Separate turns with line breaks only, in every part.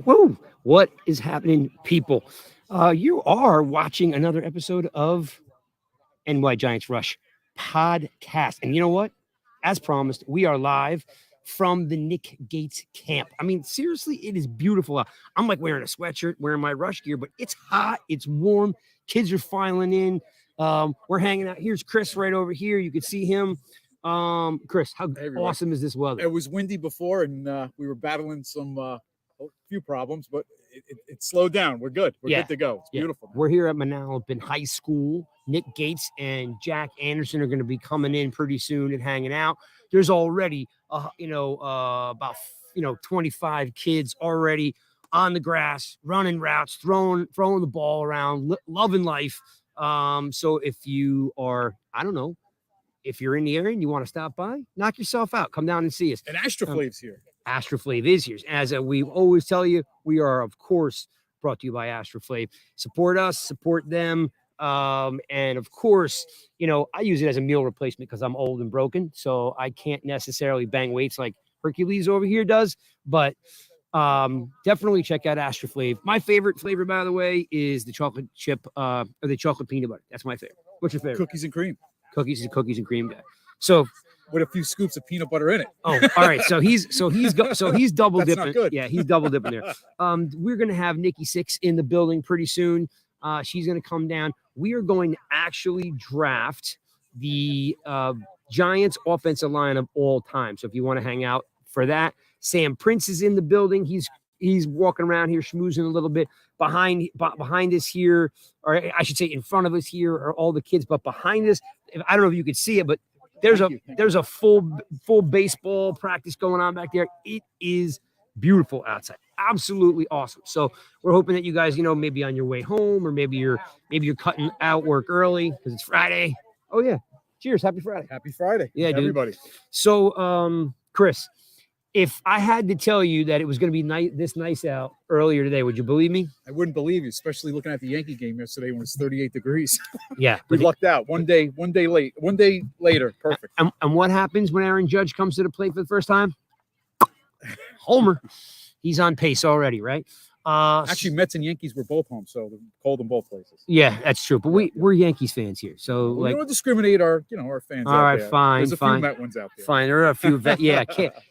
Woo! What is happening, people? You are watching another episode of NY Giants Rush podcast. And you know what? As promised, we are live from the Nick Gates camp. I mean, seriously, it is beautiful out. I'm like wearing a sweatshirt, wearing my Rush gear, but it's hot, it's warm. Kids are filing in. We're hanging out. Here's Chris right over here. You can see him. Chris, how awesome is this weather?
It was windy before, and we were battling some few problems, but it slowed down. We're good. We're good to go. It's beautiful.
We're here at Manalapan High School. Nick Gates and Jack Anderson are going to be coming in pretty soon and hanging out. There's already, about 25 kids already on the grass, running routes, throwing the ball around, loving life. So if you are, if you're in the area and you want to stop by, knock yourself out. Come down and see us.
And Astroflav's here.
Astroflav is here. As we always tell you, we are, of course, brought to you by Astroflav. Support us, support them. And of course, I use it as a meal replacement because I'm old and broken. So I can't necessarily bang weights like Hercules over here does. But definitely check out Astroflav. My favorite flavor, by the way, is the chocolate chip or the chocolate peanut butter. That's my favorite. What's your favorite?
Cookies and cream.
Cookies and cream guy. So
with a few scoops of peanut butter in it.
Oh, all right. So he's double
That's
dipping.
not good.
Yeah, he's double dipping there. We're gonna have Nikki Six in the building pretty soon. She's gonna come down. We are going to actually draft the Giants offensive line of all time. So if you want to hang out for that, Sam Prince is in the building. He's walking around here schmoozing a little bit. Behind us here, or I should say in front of us here, are all the kids. But behind us, I don't know if you could see it, but there's a full baseball practice going on back there. It is beautiful outside, absolutely awesome. So we're hoping that you guys, maybe on your way home, or maybe you're cutting out work early because it's Friday. Oh yeah, cheers, happy Friday.
Happy Friday,
yeah,
everybody.
Dude. So, Chris, if I had to tell you that it was going to be this nice out earlier today, would you believe me?
I wouldn't believe you, especially looking at the Yankee game yesterday when it's 38 degrees.
Yeah.
We lucked out. One day later. Perfect.
And what happens when Aaron Judge comes to the plate for the first time? Homer. He's on pace already, right?
Actually, Mets and Yankees were both home, so they're cold in both places.
Yeah, that's true. But we're Yankees fans here, so
we don't discriminate our fans.
All right, fine.
There's a few Met ones out there.
Fine, there are a few. Yeah,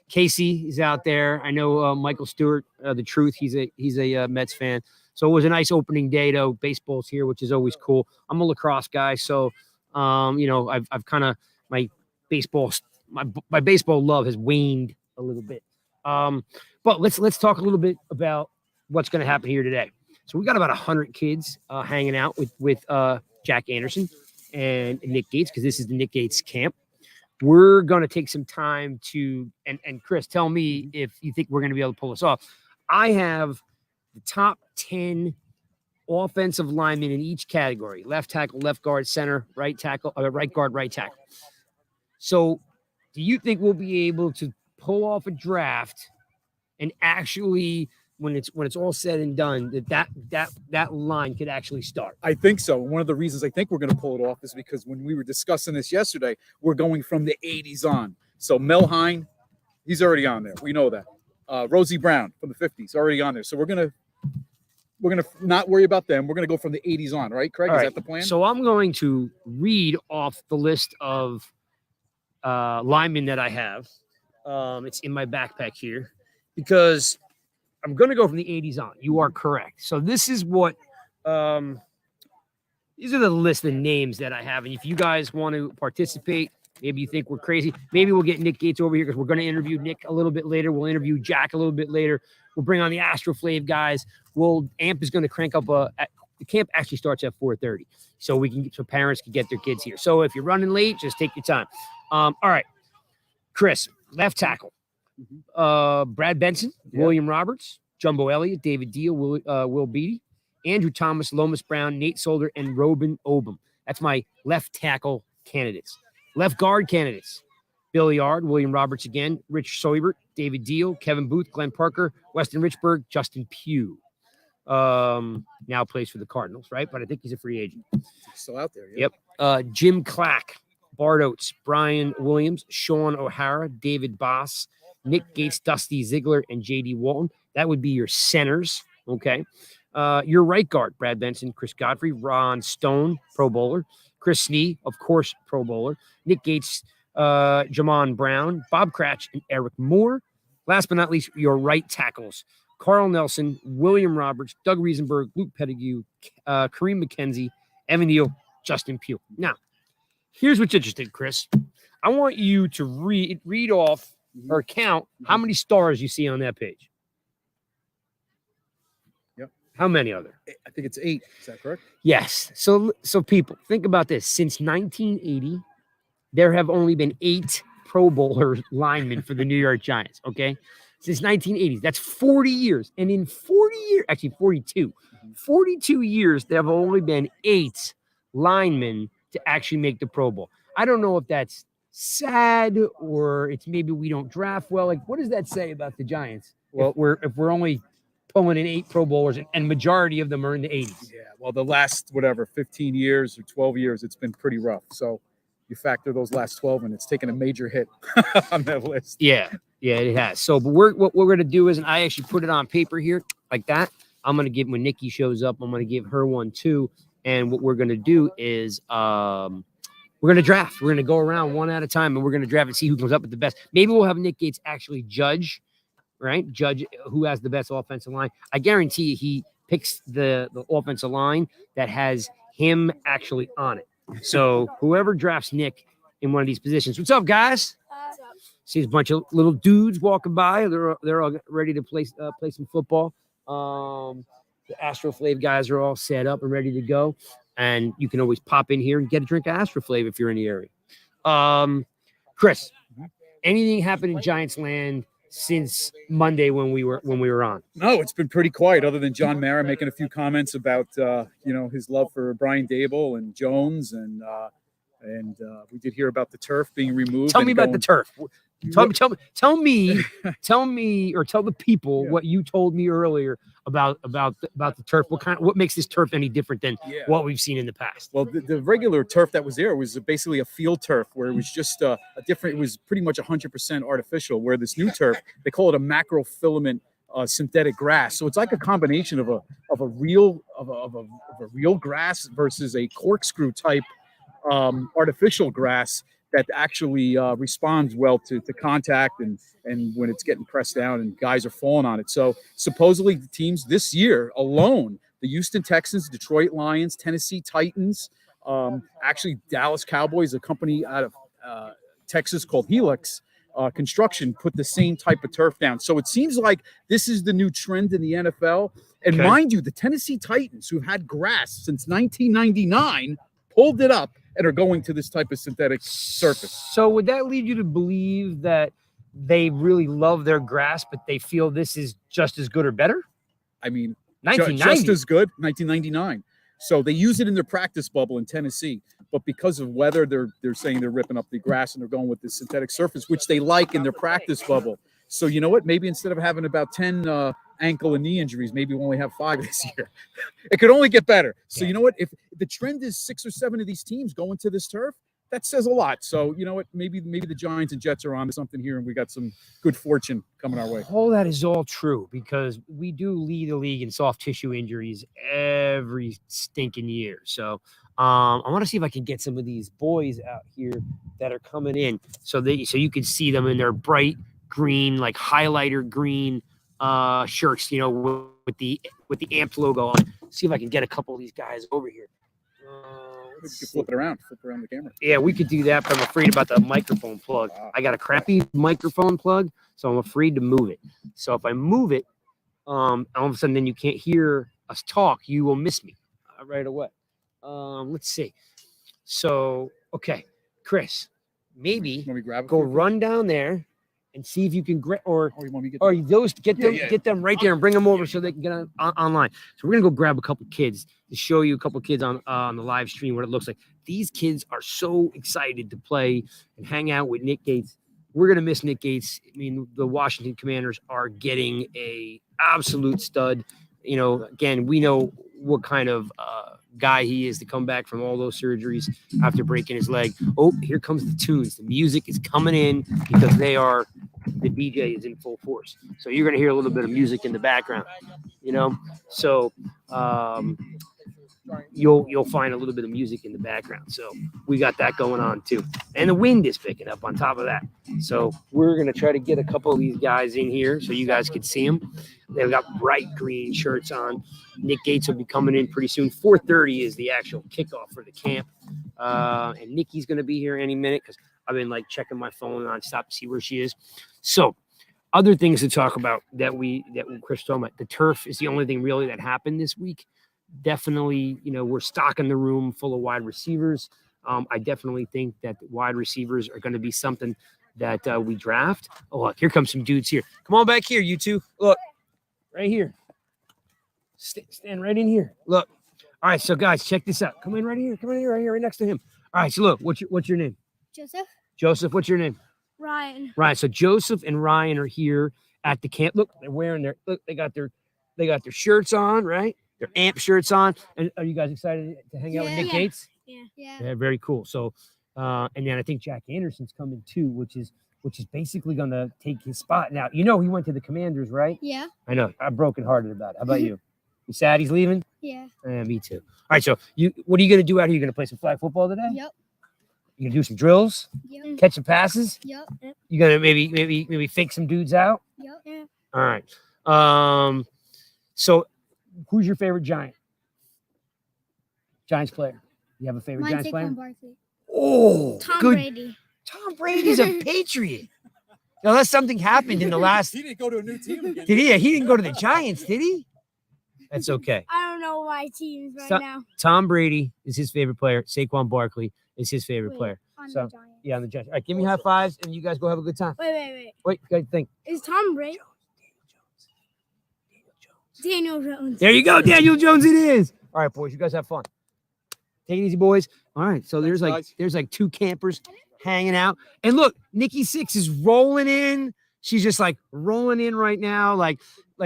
Casey is out there. I know Michael Stewart, the Truth. He's a Mets fan. So it was a nice opening day, though. Baseball's here, which is always cool. I'm a lacrosse guy, so I've kind of my baseball love has waned a little bit. But let's talk a little bit about what's going to happen here today. So we got about 100 kids hanging out with Jack Anderson and Nick Gates, because this is the Nick Gates camp. We're going to take some time to, and Chris, tell me if you think we're going to be able to pull this off. I have the top 10 offensive linemen in each category: left tackle, left guard, center, right tackle, right guard, right tackle. So do you think we'll be able to pull off a draft and actually, when it's all said and done, that line could actually start?
I think so. One of the reasons I think we're going to pull it off is because when we were discussing this yesterday, we're going from the 80s on. So Mel Hine, he's already on there. We know that. Rosie Brown from the 50s, already on there. So we're going to we're gonna not worry about them. We're gonna go from the 80s on, right, Craig?
All
Is
right.
that the plan?
So I'm going to read off the list of linemen that I have. It's in my backpack here because I'm going to go from the 80s on. You are correct. So this is what these are the list of names that I have. And if you guys want to participate, maybe you think we're crazy, maybe we'll get Nick Gates over here because we're going to interview Nick a little bit later. We'll interview Jack a little bit later. We'll bring on the Astroflav guys. Amp is going to crank up the camp actually starts at 4:30. So parents can get their kids here. So if you're running late, just take your time. All right. Chris, left tackle. Brad Benson, William Roberts, Jumbo Elliott, David Deal, Will Beatty, Andrew Thomas, Lomas Brown, Nate Solder, and Robin Obum. That's my left tackle candidates. Left guard candidates. Bill Yard, William Roberts again, Rich Soibert, David Deal, Kevin Booth, Glenn Parker, Weston Richburg, Justin Pugh. Now plays for the Cardinals, right? But I think he's a free agent.
He's still out there. Yeah.
Yep. Jim Clack, Bart Oates, Brian Williams, Sean O'Hara, David Boss, Nick Gates, Dusty Ziegler, and J.D. Walton. That would be your centers, okay? Your right guard, Brad Benson, Chris Godfrey, Ron Stone, Pro Bowler, Chris Snee, of course, Pro Bowler, Nick Gates, Jamon Brown, Bob Cratch, and Eric Moore. Last but not least, your right tackles, Carl Nelson, William Roberts, Doug Riesenberg, Luke Pettigrew, Kareem McKenzie, Evan Neal, Justin Pugh. Now, here's what's interesting, Chris. I want you to read off or count how many stars you see on that page.
Yep.
How many are there?
I think it's 8. Is that correct?
Yes. So people, think about this. Since 1980, there have only been 8 Pro Bowler linemen for the New York Giants, okay? Since 1980s. That's 40 years. And in 40 years, actually 42, 42 years, there have only been 8 linemen to actually make the Pro Bowl. I don't know if that's sad or it's maybe we don't draft well. Like, what does that say about the Giants? Well, if we're only pulling in 8 Pro Bowlers and majority of them are in the 80s.
Yeah. Well, the last 15 years or 12 years, it's been pretty rough. So you factor those last 12 and it's taken a major hit on that list.
Yeah, it has. So, but what we're going to do is, and I actually put it on paper here like that. I'm going to give, when Nikki shows up, I'm going to give her one too. And what we're going to do is we're going to draft. We're going to go around one at a time, and we're going to draft and see who comes up with the best. Maybe we'll have Nick Gates actually judge who has the best offensive line. I guarantee he picks the offensive line that has him actually on it. So whoever drafts Nick in one of these positions. What's up, guys? See a bunch of little dudes walking by. They're all ready to play some football. The Astroflav guys are all set up and ready to go. And you can always pop in here and get a drink of Astroflav if you're in the area. Chris, anything happened in Giants land since Monday when we were on?
No, it's been pretty quiet other than John Mara making a few comments about his love for Brian Dable and Jones and we did hear about the turf being removed.
Tell me about the turf. Tell me, or tell the people what you told me earlier about the turf. What makes this turf any different than what we've seen in the past?
Well, the regular turf that was there was basically a field turf where it was just a different. It was pretty much 100% artificial. Where this new turf, they call it a macrofilament synthetic grass. So it's like a combination of a real grass versus a corkscrew type artificial grass that actually responds well to contact and when it's getting pressed down and guys are falling on it. So supposedly the teams this year alone, the Houston Texans, Detroit Lions, Tennessee Titans, actually Dallas Cowboys, a company out of Texas called Helix Construction, put the same type of turf down. So it seems like this is the new trend in the NFL. And mind you, the Tennessee Titans, who've had grass since 1999, pulled it up and are going to this type of synthetic surface.
So would that lead you to believe that they really love their grass, but they feel this is just as good or better?
I mean,
1990.
just as good, 1999. So they use it in their practice bubble in Tennessee, but because of weather, they're saying they're ripping up the grass and they're going with the synthetic surface, which they like in their practice bubble. So you know what? Maybe instead of having about 10 ankle and knee injuries, maybe we'll only have 5 this year. It could only get better. So you know what? If the trend is 6 or 7 of these teams going to this turf, that says a lot. So you know what? Maybe the Giants and Jets are on to something here, and we got some good fortune coming our way.
All that is all true because we do lead the league in soft tissue injuries every stinking year. So I want to see if I can get some of these boys out here that are coming in, so you can see them in their bright green, like highlighter green shirts, you know, with the Amp logo on. See if I can get a couple of these guys over here.
You can flip around the camera.
Yeah, we could do that, but I'm afraid about the microphone plug. I got a crappy microphone plug, so I'm afraid to move it. So if I move it, all of a sudden then you can't hear us talk. You will miss me right away. Let's see. So, okay, Chris, maybe go run down there and see if you can get them right there and bring them over so they can get online. So we're gonna go grab a couple kids to show you a couple kids on the live stream what it looks like. These kids are so excited to play and hang out with Nick Gates. We're gonna miss Nick Gates. I mean, the Washington Commanders are getting a absolute stud. You know, again, we know what kind of guy he is to come back from all those surgeries after breaking his leg. Oh, here comes the tunes. The music is coming in because the DJ is in full force. So you're going to hear a little bit of music in the background, you know? So you'll find a little bit of music in the background. So we got that going on too. And the wind is picking up on top of that. So we're going to try to get a couple of these guys in here so you guys can see them. They've got bright green shirts on. Nick Gates will be coming in pretty soon. 4:30 is the actual kickoff for the camp. And Nikki's going to be here any minute because I've been like checking my phone nonstop to see where she is. So other things to talk about that Chris told me. The turf is the only thing really that happened this week. Definitely, you know, we're stocking the room full of wide receivers. I definitely think that wide receivers are going to be something that we draft. Oh, look, here comes some dudes here. Come on back here, you two. Look, right here. Stand right in here. Look. All right, so guys, check this out. Come in right here. Come in here, right here, right next to him. All right, so look, what's your name?
Joseph.
Joseph, what's your name?
Ryan.
Ryan. So Joseph and Ryan are here at the camp. Look, they're wearing they got their shirts on, right? Their Amp shirts on. And are you guys excited to hang out with Nick Gates?
Yeah.
Very cool. So and then I think Jack Anderson's coming too, which is basically gonna take his spot. Now, you know he went to the Commanders, right?
Yeah.
I know. I'm brokenhearted about it. How about you? You sad he's leaving?
Yeah.
Me too. All right, so what are you gonna do out here? You gonna play some flag football today?
Yep.
You gonna do some drills?
Yep.
Catch some passes?
Yep.
You gonna maybe fake some dudes out?
Yep. Yeah.
All right. So who's your favorite Giants player? You have a favorite Giants player?
Barkley.
Oh,
Tom
good.
Brady.
Tom Brady's a Patriot. Now, unless something happened in the last.
He didn't go to a new team again.
Did he? He didn't go to the Giants, did he? That's okay.
I don't know my teams now.
Tom Brady is his favorite player. Saquon Barkley is his favorite player.
On
So
the Giants.
yeah, on the Giants. All right, give me high fives, and you guys go have a good time.
Wait.
Wait, guys, think.
Is Tom Brady? Daniel Jones.
There you go, Daniel Jones. It is. All right, boys, you guys have fun. Take it easy, boys. All right, so there's like two campers hanging out, and look, Nikki Six is rolling in. She's just like rolling in right now, like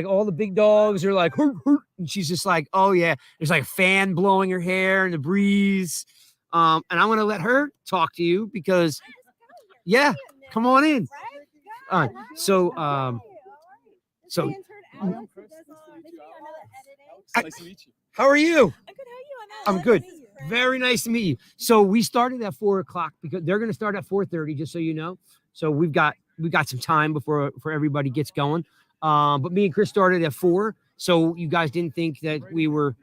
all the big dogs are like, hur, hur, and she's just like, oh yeah, there's like a fan blowing her hair in the breeze. And I'm gonna let her talk to you because, yeah, come on in. So
Nice to meet you.
how are you?
I'm good. How are you?
I'm good. Very nice to meet you. So we started at 4:00 because they're going to start at 4:30, just so you know. So we've got some time before everybody gets going. But me and Chris started at 4, so you guys didn't think that we were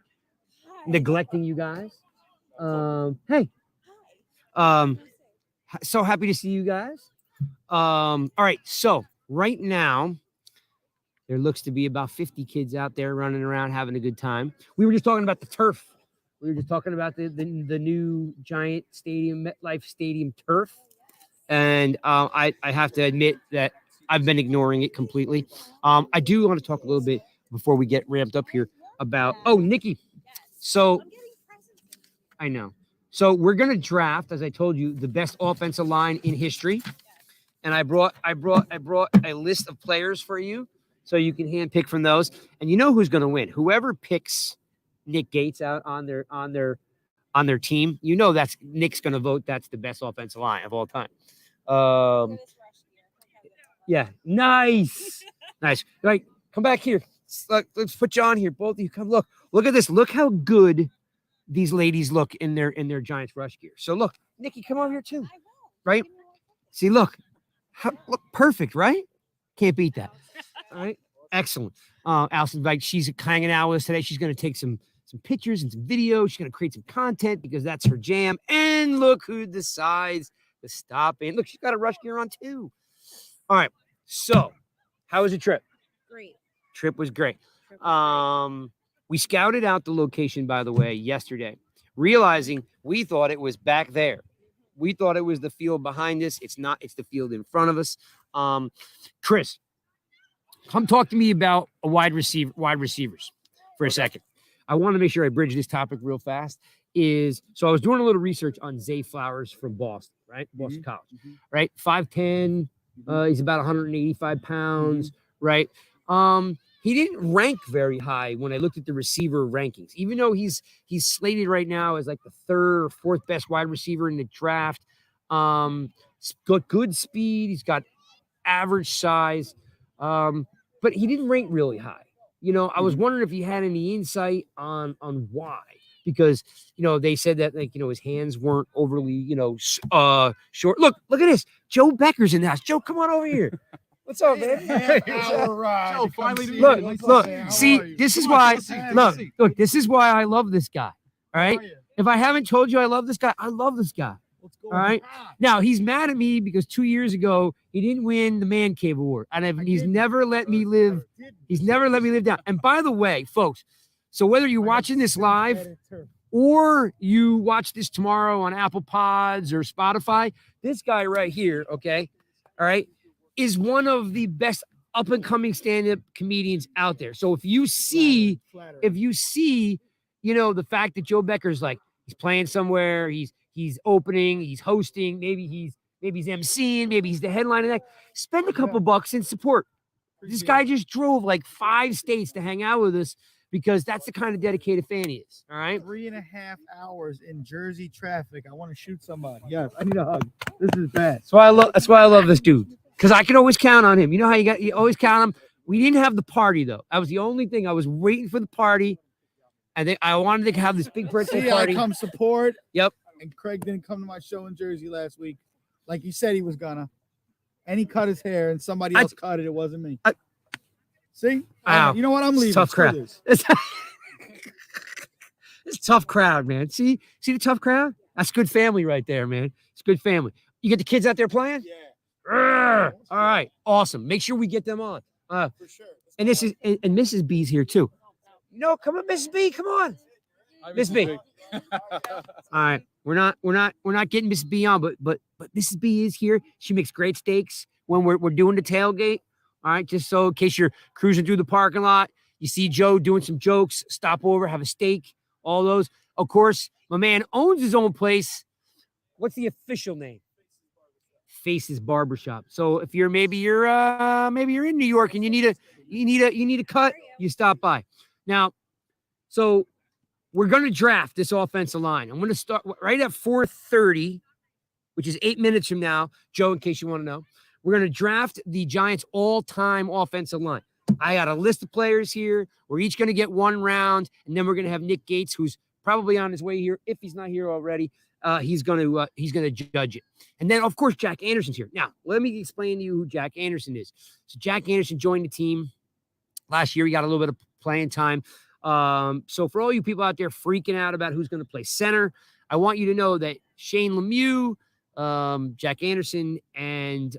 neglecting you guys. Hey. So happy to see you guys. All right. So right now, there looks to be about 50 kids out there running around having a good time. We were just talking about the turf. We were just talking about the new Giant Stadium, MetLife Stadium turf. And I have to admit that I've been ignoring it completely. I do want to talk a little bit before we get ramped up here about, Nikki. So I know. So we're going to draft, as I told you, the best offensive line in history. And I brought a list of players for you so you can handpick from those. And you know who's going to win. Whoever picks Nick Gates out on their on their team, you know that's Nick's going to vote. That's the best offensive line of all time. Yeah, nice, nice. Right, come back here. Let's put you on here. Both of you come look. Look at this. Look how good these ladies look in their Giants rush gear. So look, Nikki, come over here too. Right? See, look perfect, right? Can't beat that. All right, excellent. Allison, like she's hanging out with us today. She's going to take some pictures and some videos. She's going to create some content because that's her jam. And look who decides to stop in. Look, she's got a rush gear on too. All right. So, how was the trip?
Great.
Trip was great. We scouted out the location, by the way, yesterday, realizing we thought it was back there. We thought it was the field behind us. It's not. It's the field in front of us. Chris, come talk to me about wide receivers for a second. I want to make sure I bridge this topic real fast. So I was doing a little research on Zay Flowers from Boston, right? Boston College, right? 5'10". He's about 185 pounds, right? He didn't rank very high when I looked at the receiver rankings, even though he's slated right now as like the third or fourth best wide receiver in the draft. He's got good speed. He's got average size, but he didn't rank really high. You know, I was wondering if you had any insight on why, because, you know, they said that, like, you know, his hands weren't overly, you know, short. Look at this. Joe Becker's in the house. Joe, come on over here. What's up, man?
Joe, finally
Look, see, this is why, look, this is why I love this guy. All right. If I haven't told you I love this guy, I love this guy. All right. Now, he's mad at me because 2 years ago he didn't win the Man Cave Award, and he's never let me live. He's never let me live down. And by the way, folks, so whether you're watching this live or you watch this tomorrow on Apple Pods or Spotify, this guy right here, okay, all right, is one of the best up and coming stand-up comedians out there. So if you see, you know, the fact that Joe Becker's like, he's playing somewhere, he's opening, he's hosting, maybe he's emceeing, maybe he's the headline of that. Spend a couple bucks and support. This guy just drove like 5 states to hang out with us because that's the kind of dedicated fan he is. All right.
3.5 hours in Jersey traffic. I want to shoot somebody. Yes, I need a hug. This is bad.
That's why I love this dude. Because I can always count on him. You know how you always count on him? We didn't have the party though. That was the only thing. I was waiting for the party. I wanted to have this big birthday party.
I come support.
Yep.
And Craig didn't come to my show in Jersey last week, like he said he was gonna. And he cut his hair, and somebody else cut it. It wasn't me. See? You know what? I'm leaving.
Tough crowd. It's tough crowd, man. See the tough crowd? That's good family right there, man. It's good family. You get the kids out there playing?
Yeah.
All right. Awesome. Make sure we get them on.
For sure.
And this is and Mrs. B's here too. No, come on, Mrs. B. Come on. Miss B. All right. We're not getting Mrs. B on, but Mrs. B is here. She makes great steaks when we're doing the tailgate. All right, just so in case you're cruising through the parking lot, you see Joe doing some jokes, stop over, have a steak, all those. Of course, my man owns his own place. What's the official name? Faces Barbershop. So if maybe you're in New York and you need a cut, you stop by. Now, so we're going to draft this offensive line. I'm going to start right at 4:30, which is 8 minutes from now. Joe, in case you want to know, we're going to draft the Giants' all-time offensive line. I got a list of players here. We're each going to get 1 round, and then we're going to have Nick Gates, who's probably on his way here. If he's not here already, he's going to judge it. And then, of course, Jack Anderson's here. Now, let me explain to you who Jack Anderson is. So Jack Anderson joined the team last year. He got a little bit of playing time. So for all you people out there freaking out about who's going to play center, I want you to know that Shane Lemieux, Jack Anderson, and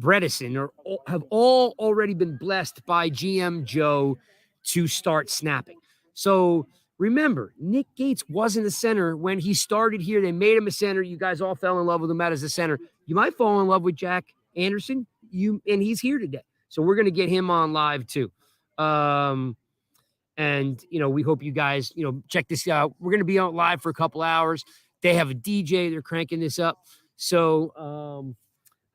Bredesen have all already been blessed by GM Joe to start snapping. So remember, Nick Gates wasn't a center when he started here. They made him a center. You guys all fell in love with him as a center. You might fall in love with Jack Anderson. And he's here today. So we're going to get him on live too. And, you know, we hope you guys, you know, check this out. We're going to be on live for a couple hours. They have a DJ. They're cranking this up. So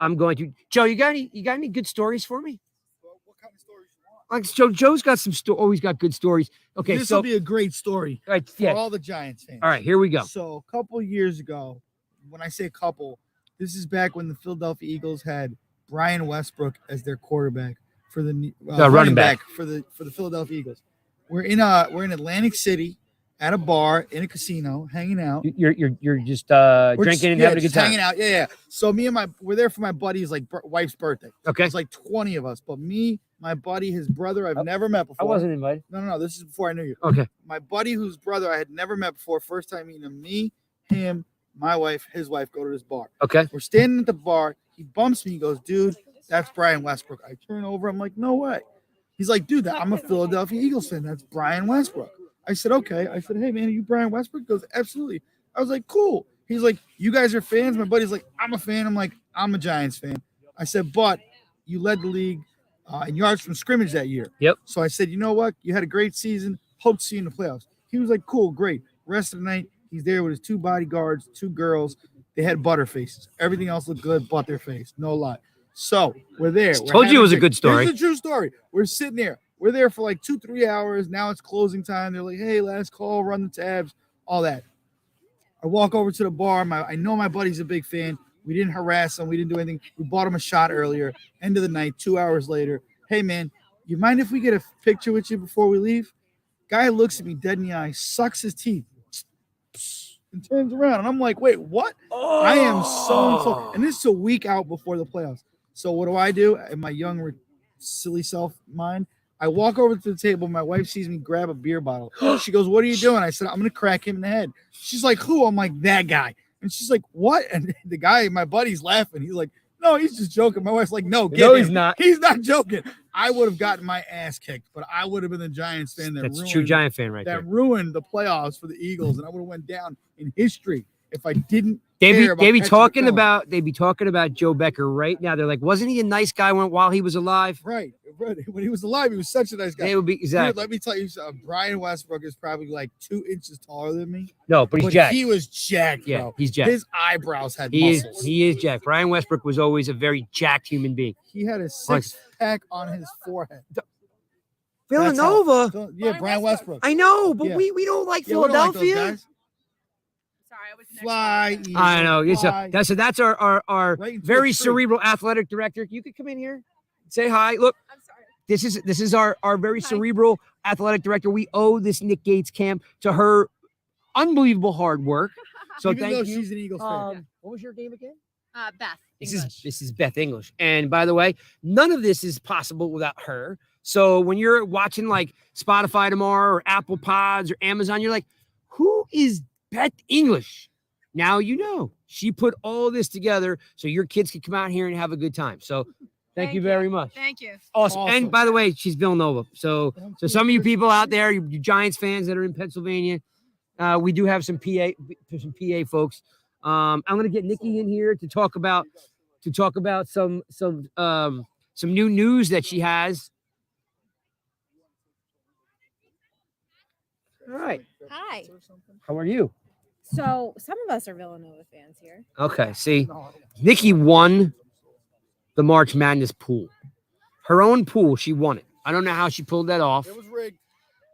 I'm going to, Joe, you got any good stories for me?
Well, what kind of stories you want?
Like Joe's got some always got good stories. Okay,
This
so
will be a great story
all right,
for
yeah.
all the Giants fans.
All right, here we go.
So a couple years ago, when I say a couple, this is back when the Philadelphia Eagles had Brian Westbrook as their quarterback for the
running back
for the Philadelphia Eagles. We're in Atlantic City at a bar in a casino, hanging out.
You're just
We're
drinking
just-
and
yeah,
having a good
just
time.
hanging out. Yeah. So me and we're there for my buddy's wife's birthday.
Okay.
It's like 20 of us, but me, my buddy, his brother, I've never met
I
before.
wasn't invited.
No. This is before I knew you.
Okay.
My buddy, whose brother I had never met before, first time meeting him, me, him, my wife, his wife, go to this bar.
Okay.
We're standing at the bar. He bumps me. He goes, dude, that's Brian Westbrook. I turn over. I'm like, no way. He's like, dude, I'm a Philadelphia Eagles fan. That's Brian Westbrook. I said, okay. I said, hey, man, are you Brian Westbrook? He goes, absolutely. I was like, cool. He's like, you guys are fans? My buddy's like, I'm a fan. I'm like, I'm a Giants fan. I said, but you led the league in yards from scrimmage that year.
Yep.
So I said, you know what? You had a great season. Hope to see you in the playoffs. He was like, cool, great. Rest of the night, he's there with his 2 bodyguards, 2 girls. They had butter faces. Everything else looked good but their face. No lie. So we're there.
Told you it was a good story.
It's a true story. We're sitting there. We're there for like 2-3 hours. Now it's closing time. They're like, hey, last call, run the tabs, all that. I walk over to the bar. I know my buddy's a big fan. We didn't harass him. We didn't do anything. We bought him a shot earlier. End of the night, 2 hours later. Hey, man, you mind if we get a picture with you before we leave? Guy looks at me dead in the eye, sucks his teeth, and turns around. And I'm like, wait, what? I am so. And this is a week out before the playoffs. So what do? In my young, silly self mind, I walk over to the table. My wife sees me grab a beer bottle. She goes, what are you doing? I said, I'm going to crack him in the head. She's like, who? I'm like, that guy. And she's like, what? And the guy, my buddy's laughing. He's like, no, he's just joking. My wife's like, no, get him.
He's not.
He's not joking. I would have gotten my ass kicked, but I would have been the Giants fan
That's a true Giant fan right there.
that ruined the playoffs for the Eagles, and I would have went down in history if I didn't.
They
care about
be
Patrick
talking
Mahomes.
about Joe Becker right now. They're like, wasn't he a nice guy while he was alive?
Right. When he was alive, he was such a nice guy.
They would be
Dude,
exactly.
let me tell you something. Brian Westbrook is probably like 2 inches taller than me.
No, but he's
But
jacked.
he was jacked,
Yeah,
bro.
he's jacked.
His eyebrows had
He is
muscles.
jacked. Brian Westbrook was always a very jacked human being.
He had a 6-pack on his forehead.
Villanova.
Yeah, Brian Westbrook.
I know, but
Yeah.
we don't like
Yeah, we don't like those
Philadelphia.
guys.
Sorry, I was next.
Fly.
I know.
Eagles,
So
fly.
that's our
Right into
very
a tree.
cerebral athletic director. You could come in here, say hi. Look,
I'm sorry.
this is our very
Hi.
cerebral athletic director. We owe this Nick Gates camp to her unbelievable hard work. So
Even though
thank you.
she's an Eagles fan.
What was your name again?
Beth.
This
English.
is Beth English. And by the way, none of this is possible without her. So when you're watching like Spotify tomorrow or Apple Pods or Amazon, you're like, who is Beth English? Now you know. She put all this together so your kids can come out here and have a good time. So thank you very much.
Thank you.
Awesome.
Awesome.
And by the way, she's Villanova. So some of you people out there, you Giants fans that are in Pennsylvania, we do have some PA folks. I'm gonna get Nikki in here to talk about some new news that she has. All right.
Hi.
How are you?
So some of us are Villanova fans here.
Okay. See, Nikki won the March Madness pool. Her own pool, she won it. I don't know how she pulled that off.
It was rigged.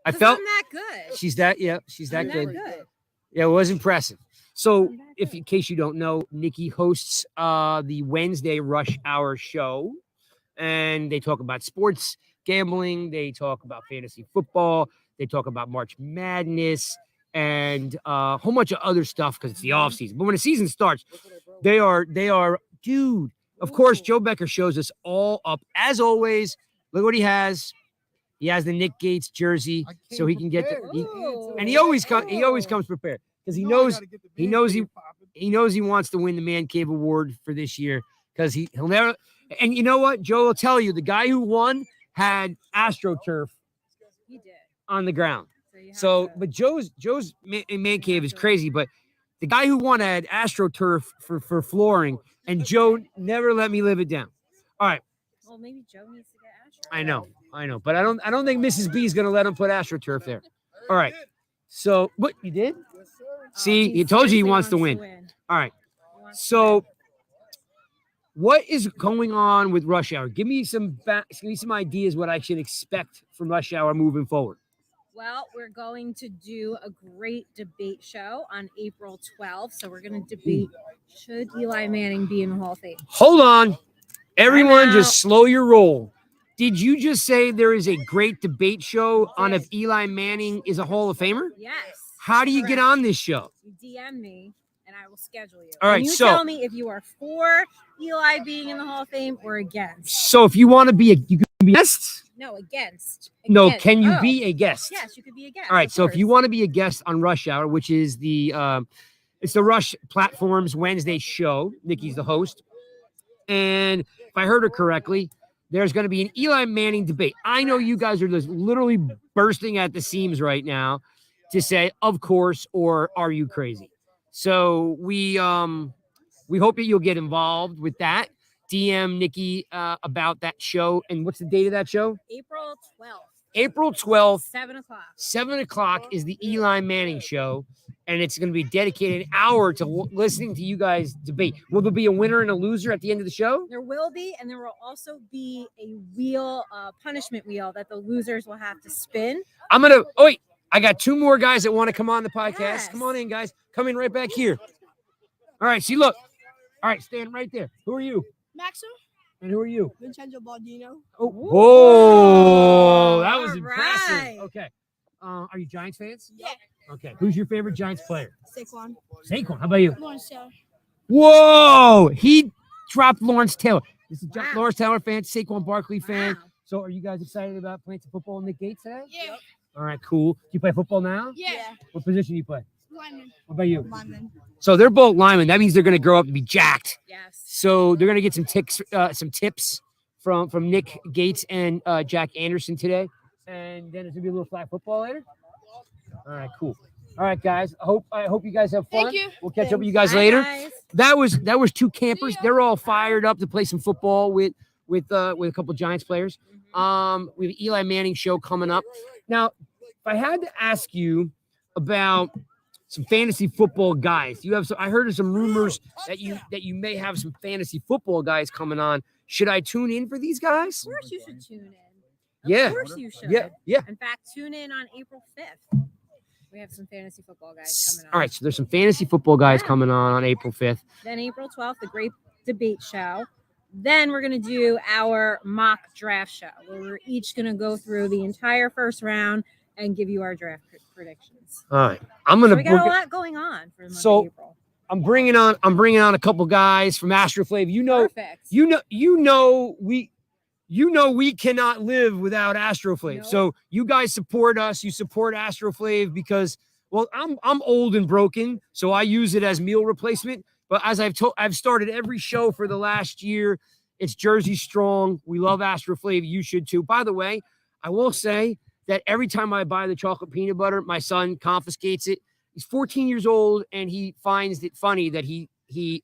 I
'Cause
felt
I'm that good.
she's that
I'm
good.
that good.
Yeah, it was impressive. So,
I'm that
if
good.
in case you don't know, Nikki hosts the Wednesday Rush Hour show, and they talk about sports gambling, they talk about fantasy football, they talk about March Madness, and a whole bunch of other stuff because it's the off season. But when the season starts, they are, dude. Of course, Joe Becker shows us all up as always. Look what he has. He has the Nick Gates jersey,
I
so he
came
can get the.
prepared.
Ooh.
And he always comes prepared because he
No, I
knows
gotta get the
he
band
knows
thing popping.
he knows he wants to win the Man Cave Award for this year because he'll never. And you know what? Joe will tell you the guy who won had AstroTurf
He did.
on the ground.
You have
So,
to-
but Joe's man cave is crazy. But the guy who won had AstroTurf for flooring, and Joe never let me live it down. All right,
well, maybe Joe needs to get Astro.
I know, but I don't think Mrs. B is gonna let him put AstroTurf there. All right, so what you did?
Yes, sir.
See, he told you he
seriously
wants to win. All right.
He wants to
So What is going on with Rush Hour? Give me some ideas what I should expect from Rush Hour moving forward.
Well, we're going to do a great debate show on April 12th. So we're going to debate, should Eli Manning be in the Hall of Fame?
Hold on. Everyone
out.
just slow your roll. Did you just say there is a great debate show on if Eli Manning is a Hall of Famer?
Yes.
How do you get
correct.
on this show?
You DM me and I will schedule you.
All right,
And you
so-
tell me if you are for Eli being in the Hall of Fame or against.
So if you want to be you can be a guest.
No, against.
No,
Against.
can you
Oh,
be a guest?
Yes, you could be a guest.
All right.
of
So if you
course.
want to be a guest on Rush Hour, which is it's the Rush Platforms Wednesday show. Nikki's the host, and if I heard her correctly, there's going to be an Eli Manning debate. I know you guys are just literally bursting at the seams right now to say, "Of course," or "Are you crazy?" So we hope that you'll get involved with that. DM Nikki about that show. And what's the date of that show?
April 12th,
April 12th.
7 o'clock.
7 o'clock is the Eli Manning show, and it's going to be dedicated an hour to listening to you guys debate. Will there be a winner and a loser at the end of the show?
There will be, and there will also be a wheel, punishment wheel that the losers will have to spin.
Wait, I got two more guys that want to come on the podcast.
Yes.
Come on in, guys. Come in right back here. All right, see, look. All right, stand right there. Who are you?
Maxim,
And who are you?
Vincenzo Baldino.
Oh, that was
All
impressive.
right.
Okay. Are you Giants fans?
Yeah.
Okay. Who's your favorite Giants player?
Saquon.
Saquon. How about you?
Lawrence Taylor.
Whoa! He dropped Lawrence Taylor. This is
Wow.
Lawrence Taylor fan, Saquon Barkley fan.
Wow.
So, are you guys excited about playing some football in the Gates today?
Yeah.
All right, cool. Do you play football now?
Yeah.
What position do you play?
Lyman.
What about you?
Lyman.
So they're both linemen. That means they're going to grow up to be jacked.
Yes.
So they're going to get some tips from Nick Gates and Jack Anderson today, and then it's going to be a little flag football later. All right, cool. All right, guys. I hope you guys have fun.
Thank you.
We'll catch up with you guys
Bye,
later.
guys.
That was two campers. They're all fired up to play some football with a couple Giants players. We have an Eli Manning show coming up. Now, if I had to ask you about some fantasy football guys, I heard of some rumors that you may have some fantasy football guys coming on. Should I tune in for these guys?
Of course you should tune in.
Yeah.
Of course you should.
Yeah.
In fact, tune in on April 5th. We have some fantasy football guys coming on.
All right, so there's some fantasy football guys
Yeah.
coming on April 5th.
Then April 12th, the great debate show. Then we're going to do our mock draft show where we're each going to go through the entire first round and give you our draft predictions.
All right,
So we got a lot going on for the month
So-
of April.
I'm bringing on a couple guys from Astroflav.
Perfect.
You know we cannot live without Astroflav.
No.
So you guys support us. You support Astroflav because, well, I'm old and broken, so I use it as meal replacement. But as I've started every show for the last year. It's Jersey strong. We love Astroflav. You should too. By the way, I will say that every time I buy the chocolate peanut butter, my son confiscates it. He's 14 years old, and he finds it funny that he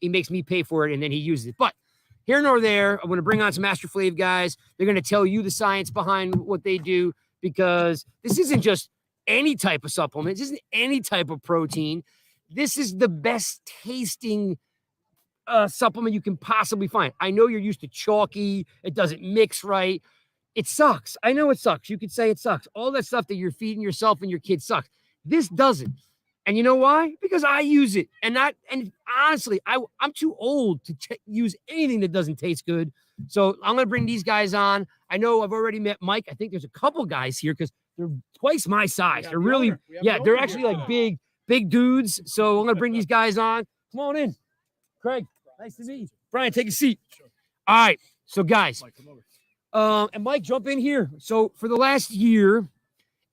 makes me pay for it, and then he uses it. But here nor there, I'm going to bring on some Astroflav guys. They're going to tell you the science behind what they do, because this isn't just any type of supplement. This isn't any type of protein. This is the best tasting supplement you can possibly find. I know you're used to chalky. It doesn't mix right. It sucks. I know it sucks. You could say it sucks. All that stuff that you're feeding yourself and your kids sucks. This doesn't. And you know why? Because I use it. And honestly, I'm too old to use anything that doesn't taste good. So I'm going to bring these guys on. I know I've already met Mike. I think there's a couple guys here because they're twice my size. They're really, they're actually like big dudes. So I'm going to bring these guys on. Come on in. Craig, nice to meet you. Brian, take a seat. All right. So guys, and Mike, jump in here. So for the last year,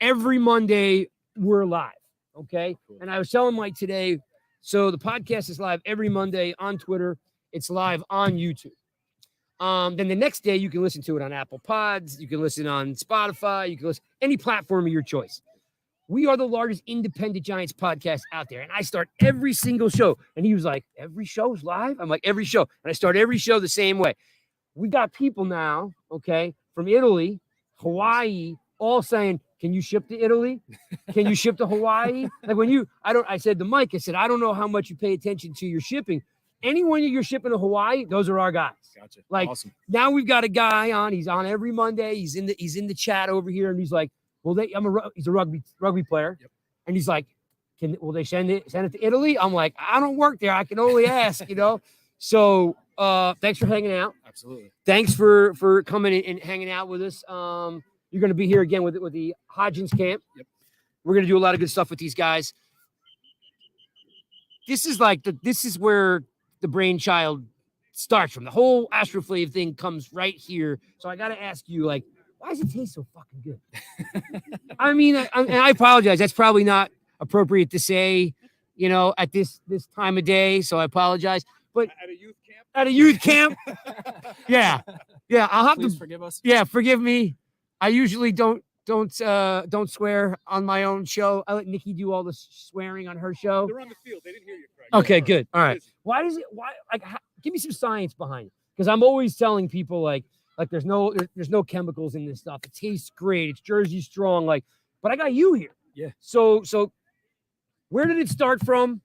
every Monday we're live. Okay. And I was telling Mike today, so the podcast is live every Monday on Twitter. It's live on YouTube. Then the next day you can listen to it on Apple Pods. You can listen on Spotify. You can listen any platform of your choice. We are the largest independent Giants podcast out there. And I start every single show. And he was like, every show's live? I'm like, every show. And I start every show the same way. We got people now, okay, from Italy, Hawaii, all saying, can you ship to Italy? Can you ship to Hawaii? Like I said to Mike, I said, I don't know how much you pay attention to your shipping, anyone you're shipping to Hawaii, those are our guys.
Gotcha.
Like,
Awesome.
Now we've got a guy on. He's on every Monday. He's in the chat over here, and he's like, "Well, he's a rugby player,
Yep.
and he's like, will they send it to Italy?" I'm like, "I don't work there. I can only ask, you know." So thanks for hanging out.
Absolutely.
Thanks for coming in and hanging out with us. You're going to be here again with the Hodgins camp.
Yep.
We're going to do a lot of good stuff with these guys. This is where the brainchild starts from. The whole Astroflav thing comes right here. So I got to ask you, like, why does it taste so fucking good? I mean, and I apologize. That's probably not appropriate to say, you know, at this time of day. So I apologize. But at a youth camp, yeah, I'll have
Please
to
forgive us.
Yeah, forgive me. I usually don't swear on my own show. I let Nikki do all the swearing on her show.
They're on the field. They didn't hear you, Craig.
Okay, good. All right. Why give me some science behind it? Because I'm always telling people like there's no chemicals in this stuff. It tastes great. It's Jersey strong. Like, but I got you here.
Yeah.
So where did it start from?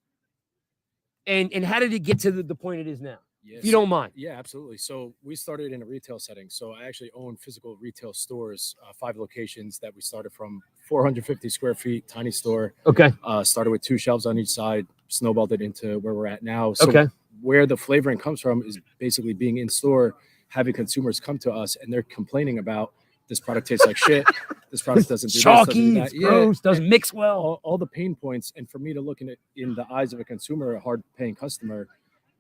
And how did it get to the point it is now?
Yes.
If you don't mind.
Yeah, absolutely. So we started in a retail setting. So I actually own physical retail stores, 5 locations that we started from 450 square feet, tiny store.
Okay.
Started with 2 shelves on each side, snowballed it into where we're at now. So
Okay.
where the flavoring comes from is basically being in store, having consumers come to us and they're complaining about this product tastes like shit. This product doesn't do this, doesn't do
Chalky,
that.
it's gross, doesn't mix well.
All the pain points. And for me to look in it in the eyes of a consumer, a hard paying customer,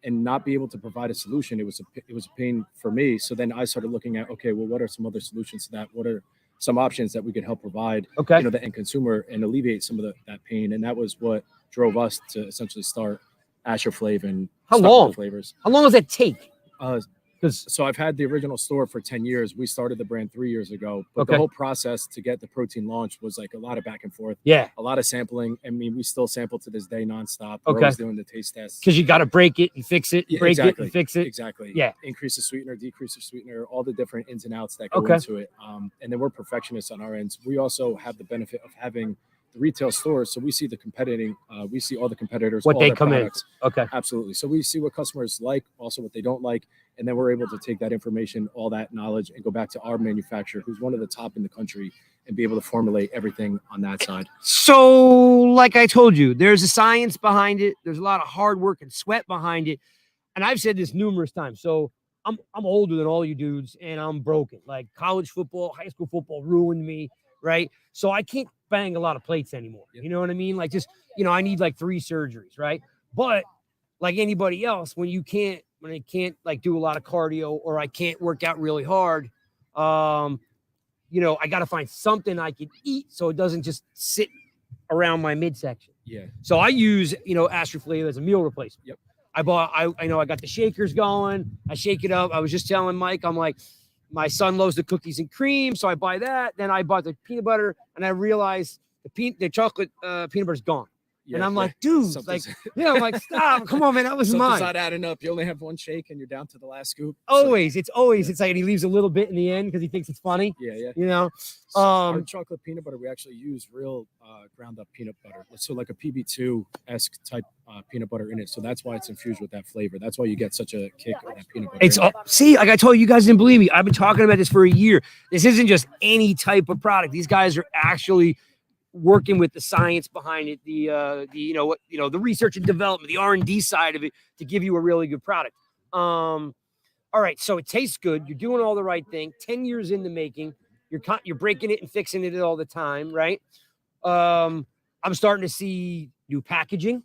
and not be able to provide a solution, it was a pain for me. So then I started looking at, okay, well, what are some other solutions to that? What are some options that we can help provide,
Okay.
you know, the end consumer and alleviate some of that pain? And that was what drove us to essentially start Astroflav and
How
start with
long?
the flavors.
How long does that take?
So I've had the original store for 10 years. We started the brand 3 years ago, but
Okay.
the whole process to get the protein launched was like a lot of back and forth,
Yeah.
a lot of sampling. I mean, we still sample to this day nonstop. We're
Okay.
always doing the taste tests.
Because you got to break it and fix it,
Yeah,
break
exactly.
it and fix it.
Exactly.
Yeah.
Increase the sweetener, decrease the sweetener, all the different ins and outs that go
Okay.
into it. And then we're perfectionists on our ends. We also have the benefit of having the retail stores. So we see the competing, we see all the competitors,
What
all
they
their
come
products.
in. Okay.
Absolutely. So we see what customers like, also what they don't like. And then we're able to take that information, all that knowledge, and go back to our manufacturer, who's one of the top in the country, and be able to formulate everything on that side.
So, like I told you, there's a science behind it. There's a lot of hard work and sweat behind it. And I've said this numerous times. So I'm older than all you dudes, and I'm broken. Like college football, high school football ruined me, right? So I can't bang a lot of plates anymore. You know what I mean? Like just, I need like 3 surgeries, right? But like anybody else, when I can't like do a lot of cardio or I can't work out really hard, I got to find something I can eat so it doesn't just sit around my midsection.
Yeah.
So I use, Astroflav as a meal replacement.
Yep.
I got the shakers going. I shake it up. I was just telling Mike, I'm like, my son loves the cookies and cream, so I buy that. Then I bought the peanut butter, and I realized the chocolate peanut butter's gone.
Yeah,
And I'm
yeah.
like, dude,
Something's-
I'm like, stop, come on, man, that was
Something's
mine.
not adding up. You only have 1 shake and you're down to the last scoop.
Always, it's like, and he leaves a little bit in the end because he thinks it's funny.
Yeah. So our
Um,
chocolate peanut butter, we actually use real ground up peanut butter. So like a PB2-esque type peanut butter in it. So that's why it's infused with that flavor. That's why you get such a kick of that peanut butter.
It's
in it.
see, like I told you, guys didn't believe me. I've been talking about this for a year. This isn't just any type of product. These guys are actually working with the science behind it, the research and development, the R&D side of it to give you a really good product. All right, so it tastes good. You're doing all the right thing. 10 years in the making. You're breaking it and fixing it all the time, right? I'm starting to see new packaging,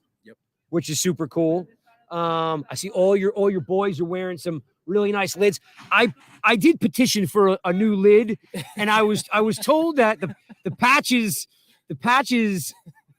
which is super cool. I see all your boys are wearing some really nice lids. I did petition for a new lid, and I was told that the patches,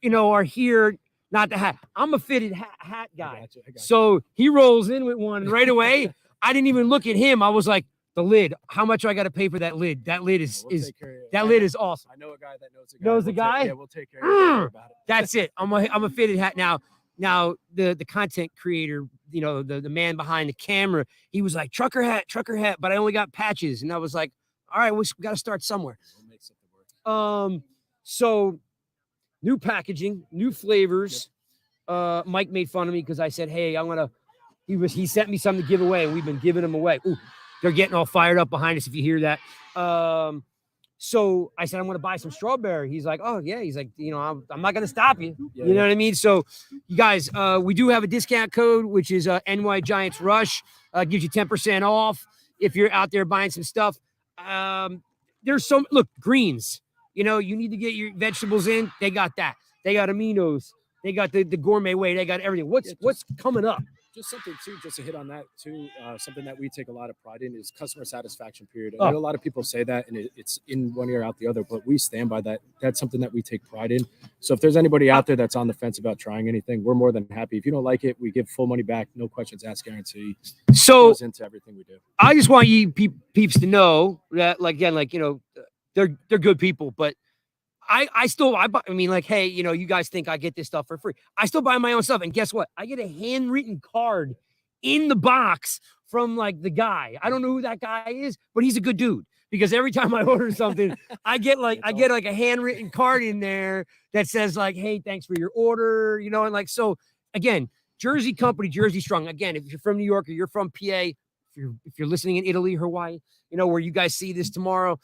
are here, not the hat. I'm a fitted hat guy.
I got you.
So he rolls in with one, and right away, I didn't even look at him. I was like, the lid. How much do I got to pay for that lid? That lid is
We'll take care of it.
that lid is awesome.
I know a guy that knows a guy.
Knows the
We'll
guy?
yeah, we'll take care of it. Don't worry about it.
That's it. I'm a fitted hat now. Now the content creator, the man behind the camera, he was like trucker hat, but I only got patches, and I was like, all right, we got to start somewhere.
We'll make something work.
So new packaging, new flavors. Mike made fun of me because I said, hey, I'm gonna He sent me something to give away, and we've been giving them away. Ooh, they're getting all fired up behind us if you hear that. So I said, I'm going to buy some strawberry. He's like, oh, yeah. He's like, I'm not going to stop you.
Yeah,
you know what I mean? So, you guys, we do have a discount code, which is NY Giants Rush. Gives you 10% off if you're out there buying some stuff. There's look, greens. You need to get your vegetables in. They got that. They got aminos. They got the gourmet way. They got everything. What's coming up?
Just something too, just to hit on that too. Something that we take a lot of pride in is customer satisfaction period. I know a lot of people say that, and it's in one ear out the other, but we stand by that. That's something that we take pride in. So if there's anybody out there that's on the fence about trying anything, we're more than happy. If you don't like it, we give full money back, no questions asked, guarantee.
So
goes into everything we do.
I just want you peeps to know that, they're good people, but I still buy, hey, you guys think I get this stuff for free. I still buy my own stuff. And guess what? I get a handwritten card in the box from the guy. I don't know who that guy is, but he's a good dude, because every time I order something, I get a handwritten card in there that says hey, thanks for your order, and so again, Jersey company, Jersey strong. Again, if you're from New York or you're from PA, if you're listening in Italy, Hawaii, where you guys see this tomorrow,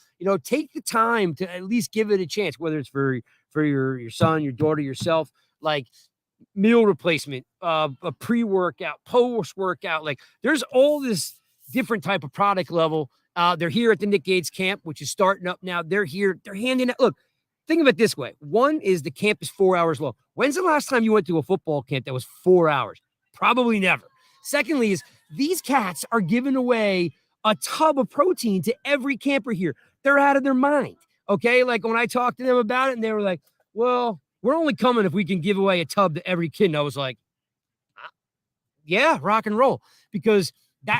take the time to at least give it a chance, whether it's for your son, your daughter, yourself, meal replacement, a pre-workout, post-workout. There's all this different type of product level. They're here at the Nick Gates camp, which is starting up now. They're here. They're handing out. Look, think of it this way. One is the camp is 4 hours long. When's the last time you went to a football camp that was 4 hours? Probably never. Secondly is these cats are giving away a tub of protein to every camper here. They're out of their mind. Okay. When I talked to them about it, and they were like, well, we're only coming if we can give away a tub to every kid. And I was like, yeah, rock and roll, because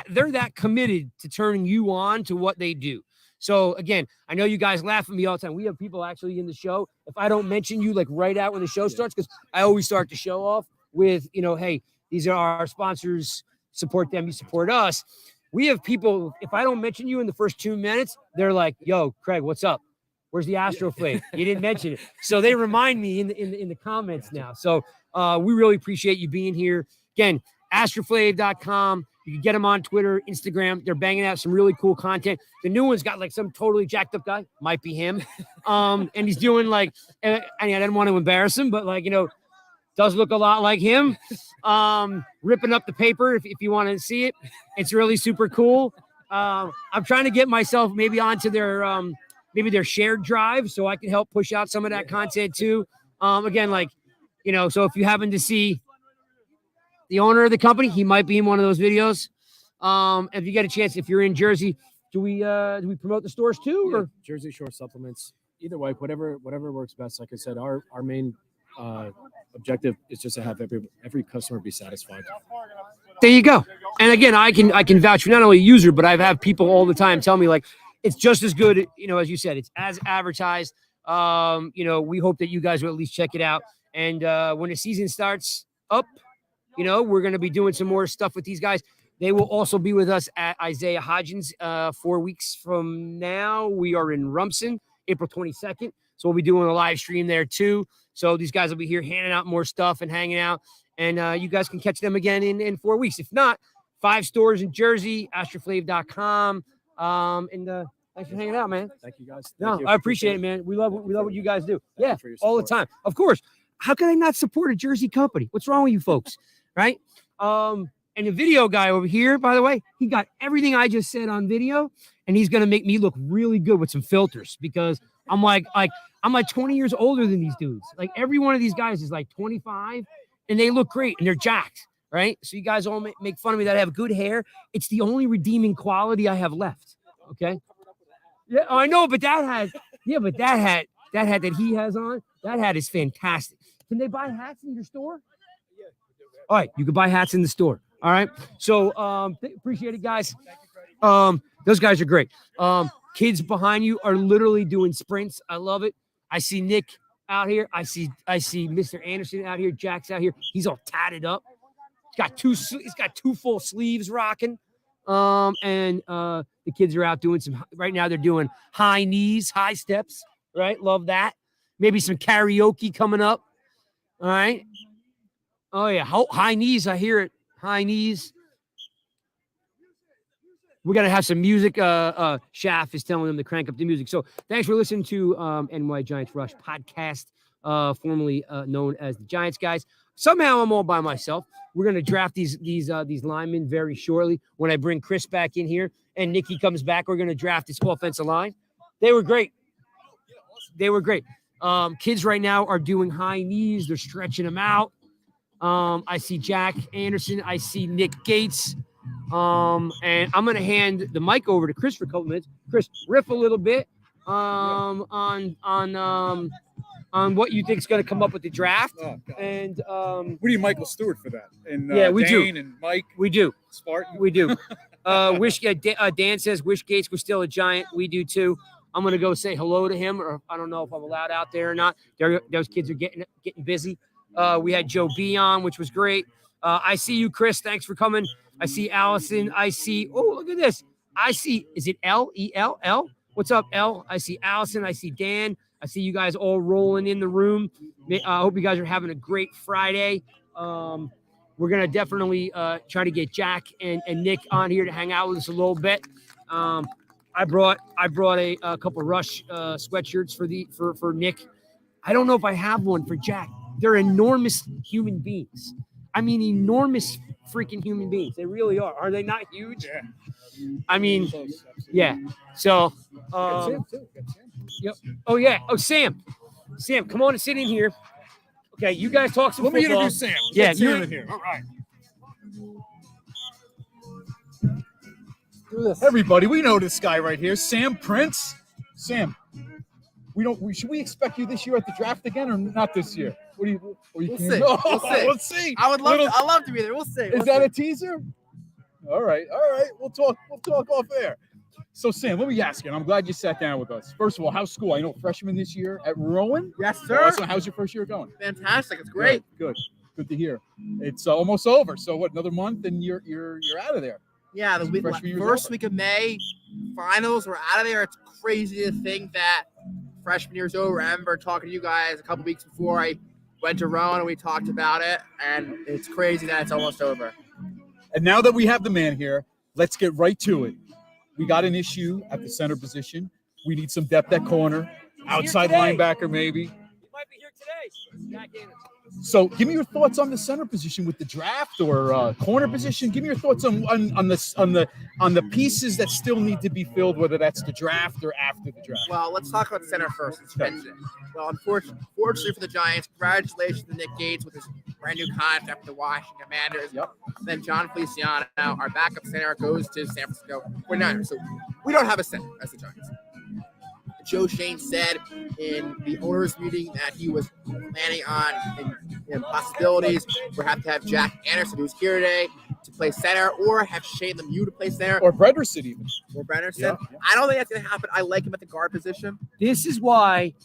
they're that committed to turning you on to what they do. So again, I know you guys laugh at me all the time. We have people actually in the show. If I don't mention you right out when the show starts, because I always start the show off with, hey, these are our sponsors. Support them. You support us. We have people, if I don't mention you in the first 2 minutes, they're like, yo, Craig, what's up? Where's the Astroflav? You didn't mention it. So they remind me in the comments now. So we really appreciate you being here. Again, astroflav.com. You can get them on Twitter, Instagram. They're banging out some really cool content. The new one's got some totally jacked up guy. Might be him. And he's doing I didn't want to embarrass him, but does look a lot like him. Ripping up the paper if you want to see it. It's really super cool. I'm trying to get myself maybe onto their shared drive so I can help push out some of that content too. Again, so if you happen to see the owner of the company, he might be in one of those videos. If you get a chance, if you're in Jersey, do we promote the stores too?
Yeah,
or
Jersey Shore supplements. Either way, whatever works best. Like I said, our main objective is just to have every customer be satisfied.
There you go. And again, I can vouch for not only a user, but I've had people all the time tell me it's just as good, as you said, it's as advertised. We hope that you guys will at least check it out. And when the season starts up, we're going to be doing some more stuff with these guys. They will also be with us at Isaiah Hodgins 4 weeks from now. We are in Rumson, April 22nd. So we'll be doing a live stream there too. So these guys will be here handing out more stuff and hanging out. And you guys can catch them again in 4 weeks. If not, 5 stores in Jersey, astroflav.com. Thanks for hanging out, man.
Thank you, guys.
No, I appreciate it, man. We love what you guys do.
Thank you
All the time. Of course. How can I not support a Jersey company? What's wrong with you folks? Right? And the video guy over here, by the way, he got everything I just said on video, and he's gonna make me look really good with some filters, because I'm like 20 years older than these dudes. Every one of these guys is 25, and they look great, and they're jacked, right? So you guys all make fun of me that I have good hair. It's the only redeeming quality I have left. Okay. Yeah, I know, but that hat that he has on, that hat is fantastic. Can they buy hats in your store? All right, you can buy hats in the store. All right. So appreciate it, guys. Those guys are great. Kids behind you are literally doing sprints. I love it. I see Nick out here. I see Mr. Anderson out here. Jack's out here. He's all tatted up. He's got two full sleeves rocking. And the kids are out doing right now. They're doing high knees, high steps. Right. Love that. Maybe some karaoke coming up. All right. Oh yeah. High knees. I hear it. High knees. we're gonna have some music. Shaft is telling them to crank up the music. So thanks for listening to NY Giants Rush podcast, formerly known as the Giants Guys. Somehow I'm all by myself. We're gonna draft these linemen very shortly. When I bring Chris back in here and Nikki comes back, we're gonna draft this offensive line. They were great. They were great. Kids right now are doing high knees. They're stretching them out. I see Jack Anderson. I see Nick Gates. And I'm going to hand the mic over to Chris for a couple minutes. Chris, riff a little bit on what you think is going to come up with the draft.
Oh, God.
And
We need Michael Stewart for that. And
Yeah, we do.
Dane and Mike
we do.
Spartan.
We do. Dan says wish Gates was still a Giant. We do too. I'm gonna go say hello to him, or I don't know if I'm allowed out there or not. Those kids are getting busy. We had Joe B on, which was great. I see you, Chris. Thanks for coming. I see Allison. I see. Oh, look at this. I see. Is it L? What's up, L? I see Allison. I see Dan. I see you guys all rolling in the room. I hope you guys are having a great Friday. We're gonna definitely try to get Jack and Nick on here to hang out with us a little bit. I brought a couple Rush sweatshirts for Nick. I don't know if I have one for Jack. They're enormous human beings. I mean, enormous freaking human beings. They really are. Are they not huge?
Yeah.
I mean, yeah. So,
Sam, too.
yep. Oh yeah. Oh, Sam, come on and sit in here. Okay, you guys talk some
Let me
football.
introduce Sam. Let's
Yeah,
get Sam
you're-
in here. All right. Everybody, we know this guy right here, Sam Prince. Sam, should we expect you this year at the draft again or not this year? What do you?
We'll see. We'll see.
Let's see.
I would love to. I'd love to be there. We'll see.
Is that a teaser? All right. We'll talk off air. So Sam, let me ask you, and I'm glad you sat down with us. First of all, how's school? I know freshman this year at Rowan.
Yes, sir.
Awesome. How's your first year going?
Fantastic. It's great.
Good to hear. It's almost over. So what? Another month, and you're out of there.
Yeah, the
Freshman year's
first
over.
week of May, finals. We're out of there. It's crazy to think that freshman year's over. I remember talking to you guys a couple weeks before I went to Rowan, and we talked about it. And it's crazy that it's almost over.
And now that we have the man here, let's get right to it. We got an issue at the center position. We need some depth at corner, outside
today.
linebacker maybe.
You might be here today. Jack Anderson.
So give me your thoughts on the center position with the draft or corner position. Give me your thoughts on the pieces that still need to be filled, whether that's the draft or after the draft.
Well, let's talk about center first. Well, unfortunately for the Giants, congratulations to Nick Gates with his brand new contract with the Washington Commanders.
Yep.
Then John Feliciano, our backup center, goes to San Francisco 49ers. So we don't have a center as the Giants. Joe Shane said in the owners' meeting that he was planning on in possibilities. We have to have Jack Anderson, who's here today, to play center, or have Shane Lemieux to play center,
Or Brederson even.
or Brennerson.
Yeah.
I don't think that's going to happen. I like him at the guard position.
This is why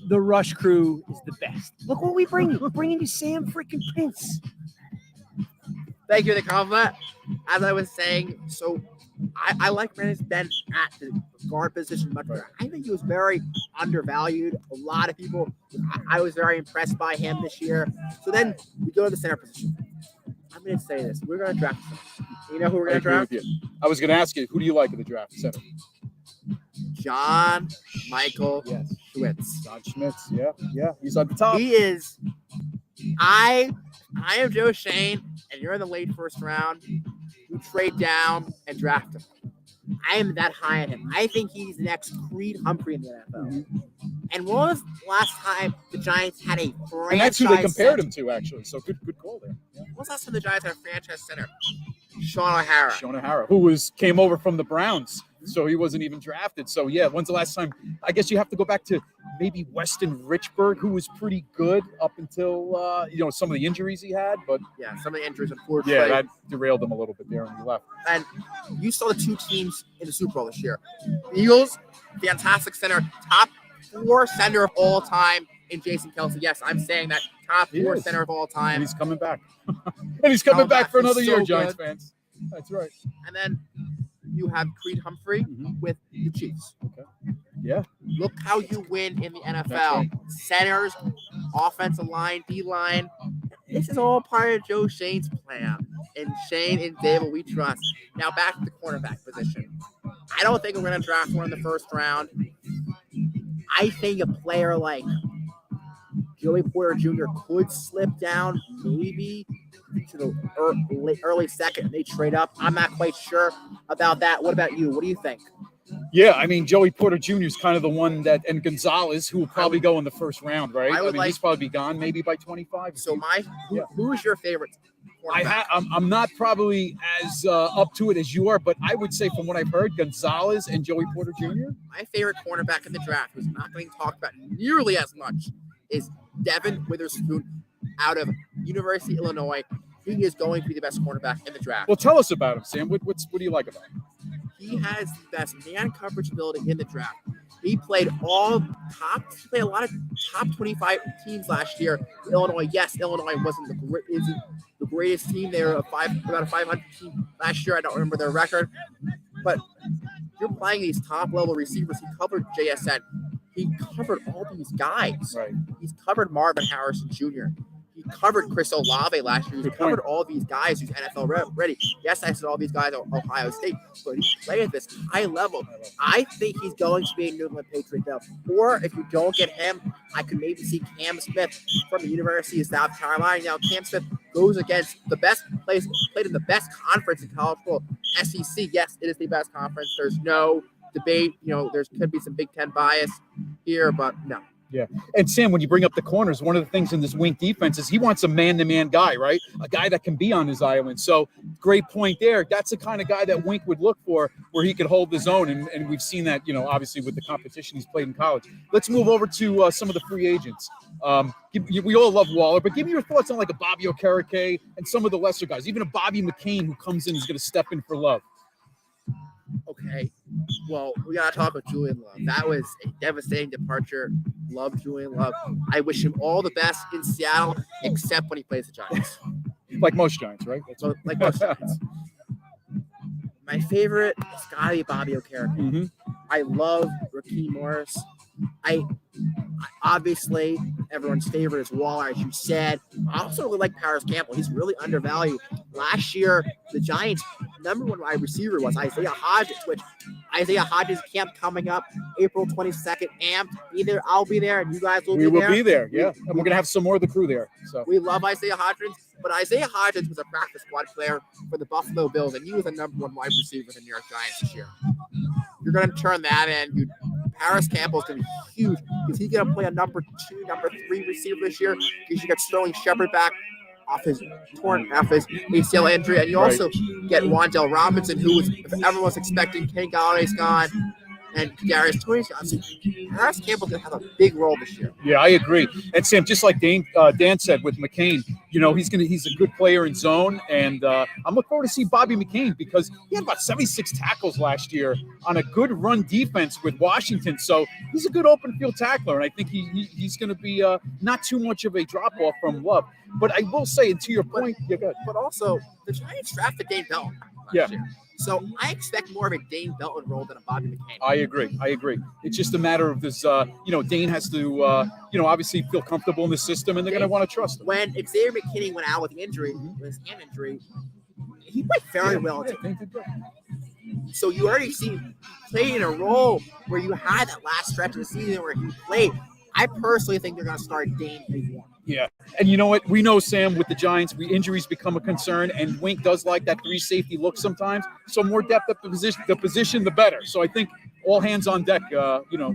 the Rush crew is the best. Look what we bring you. We're bringing you Sam freaking Prince.
Thank you for the compliment. As I was saying, so I like Brandon Ben at the guard position much better. I think he was very undervalued. A lot of people, I was very impressed by him this year. So then we go to the center position. I'm going to say this. We're going to draft center. You know who we're
I
going to
agree
draft?
with you. I was going to ask you, who do you like in the draft center?
John Michael
Yes.
Schwitz.
John Schmitz. Yeah. He's on the top.
He is. I am Joe Shane, and you're in the late first round. You trade down and draft him. I am that high on him. I think he's the next Creed Humphrey in the NFL. And when was the last time the Giants had a franchise
And that's who they compared
center?
him to, actually. So good call there. Yeah.
When was the last time the Giants had a franchise center? Sean O'Hara.
Sean O'Hara, who came over from the Browns, so he wasn't even drafted. So yeah, when's the last time? I guess you have to go back to maybe Weston Richburg, who was pretty good up until some of the injuries he had. But
Yeah, some of the injuries, unfortunately.
yeah, that derailed him a little bit there when he left.
And you saw the two teams in the Super Bowl this year. The Eagles, fantastic center, top 4 center of all time in Jason Kelce. Yes, I'm saying that top
He
4
is.
center of all
And
time.
he's coming back. And he's coming back for
He's
another year,
so
Giants
good.
fans. That's right.
And then you have Creed Humphrey
Mhm.
with the Chiefs.
Yeah.
Look how you win in the NFL. Centers, offensive line, D line. This is all part of Joe Shane's plan. And Shane and David, we trust. Now back to the cornerback position. I don't think we're going to draft one in the first round. I think a player like Joey Porter Jr. could slip down maybe to the early second. They trade up. I'm not quite sure about that. What about you? What do you think?
Yeah, I mean, Joey Porter Jr. is kind of the one that, and Gonzalez, who will probably go in the first round, right?
I would like-
he's probably be gone maybe by 25.
So who is your favorite cornerback?
I'm not probably as up to it as you are, but I would say from what I've heard, Gonzalez and Joey Porter Jr.
My favorite cornerback in the draft, who's not getting talked about nearly as much, is Devin Witherspoon out of University of Illinois. He is going to be the best cornerback in the draft.
Well, tell us about him, Sam. What do you like about him?
He has the best man coverage ability in the draft. He played a lot of top 25 teams last year. Illinois, yes, Illinois wasn't the greatest team. They were about a 500 team last year. I don't remember their record. But you're playing these top level receivers. He covered JSN. He covered all these guys.
Right.
He's covered Marvin Harrison Jr. He covered Chris Olave last year. He's covered all these guys who's NFL ready. Yes, I said all these guys are Ohio State, but he played at this high level. I think he's going to be a New England Patriot though. Or if you don't get him, I could maybe see Cam Smith from the University of South Carolina. Now, Cam Smith goes against the best players, played in the best conference in college football, SEC. Yes, it is the best conference. There's no debate. There could be some Big Ten bias here, but no.
Yeah. And Sam, when you bring up the corners, one of the things in this Wink defense is he wants a man-to-man guy, right? A guy that can be on his island. So great point there. That's the kind of guy that Wink would look for where he could hold his own. And we've seen that, obviously with the competition he's played in college. Let's move over to some of the free agents. We all love Waller, but give me your thoughts on like a Bobby Okereke and some of the lesser guys, even a Bobby McCain who comes in, is going to step in for Love.
Okay, well, we got to talk about Julian Love. That was a devastating departure. Love Julian Love. I wish him all the best in Seattle, except when he plays the Giants.
Like most Giants, right?
So, like most Giants. My favorite is got to be Bobby Okereke.
Mm-hmm.
I love Rakeem Morris. I obviously everyone's favorite is Waller, as you said. I also really like Paris Campbell. He's really undervalued. Last year, the Giants' number one wide receiver was Isaiah Hodgins, which Isaiah Hodgins camp coming up April 22nd. Amped. Either I'll be there and you guys will be there.
We will be there, yeah. And we're going to have some more of the crew there. So
we love Isaiah Hodgins, but Isaiah Hodgins was a practice squad player for the Buffalo Bills, and he was the number one wide receiver for the New York Giants this year. You're going to turn that in. Paris Campbell's going to be huge. Is he going to play a number 2, number 3 receiver this year? Because you got Sterling Shepard back off his ACL injury, and you also get Wan'Dale Robinson, who everyone's expecting. Kenny Galladay's gone, and Darius Tony's gone. So Paris Campbell's going to have a big role this year.
Yeah, I agree. And Sam, just like Dan said with McCain, he's a good player in zone, and I'm looking forward to see Bobby McCain because he had about 76 tackles last year on a good run defense with Washington. So he's a good open field tackler, and I think he's going to be not too much of a drop off from Love. But I will say, and to your point,
but also the Giants drafted Dane Belton last year. So I expect more of a Dane Belton role than a Bobby McCain.
I agree. It's just a matter of this, Dane has to, obviously feel comfortable in the system, and they're going to want to trust him.
When Xavier McKinney went out with the injury, with his hand injury, he played very well. So you already see him played in a role where you had that last stretch of the season where he played. I personally think they're going to start Dane week 1.
Yeah. And you know what? We know, Sam, with the Giants, injuries become a concern, and Wink does like that 3 safety look sometimes. So more depth at the position, the better. So I think all hands on deck,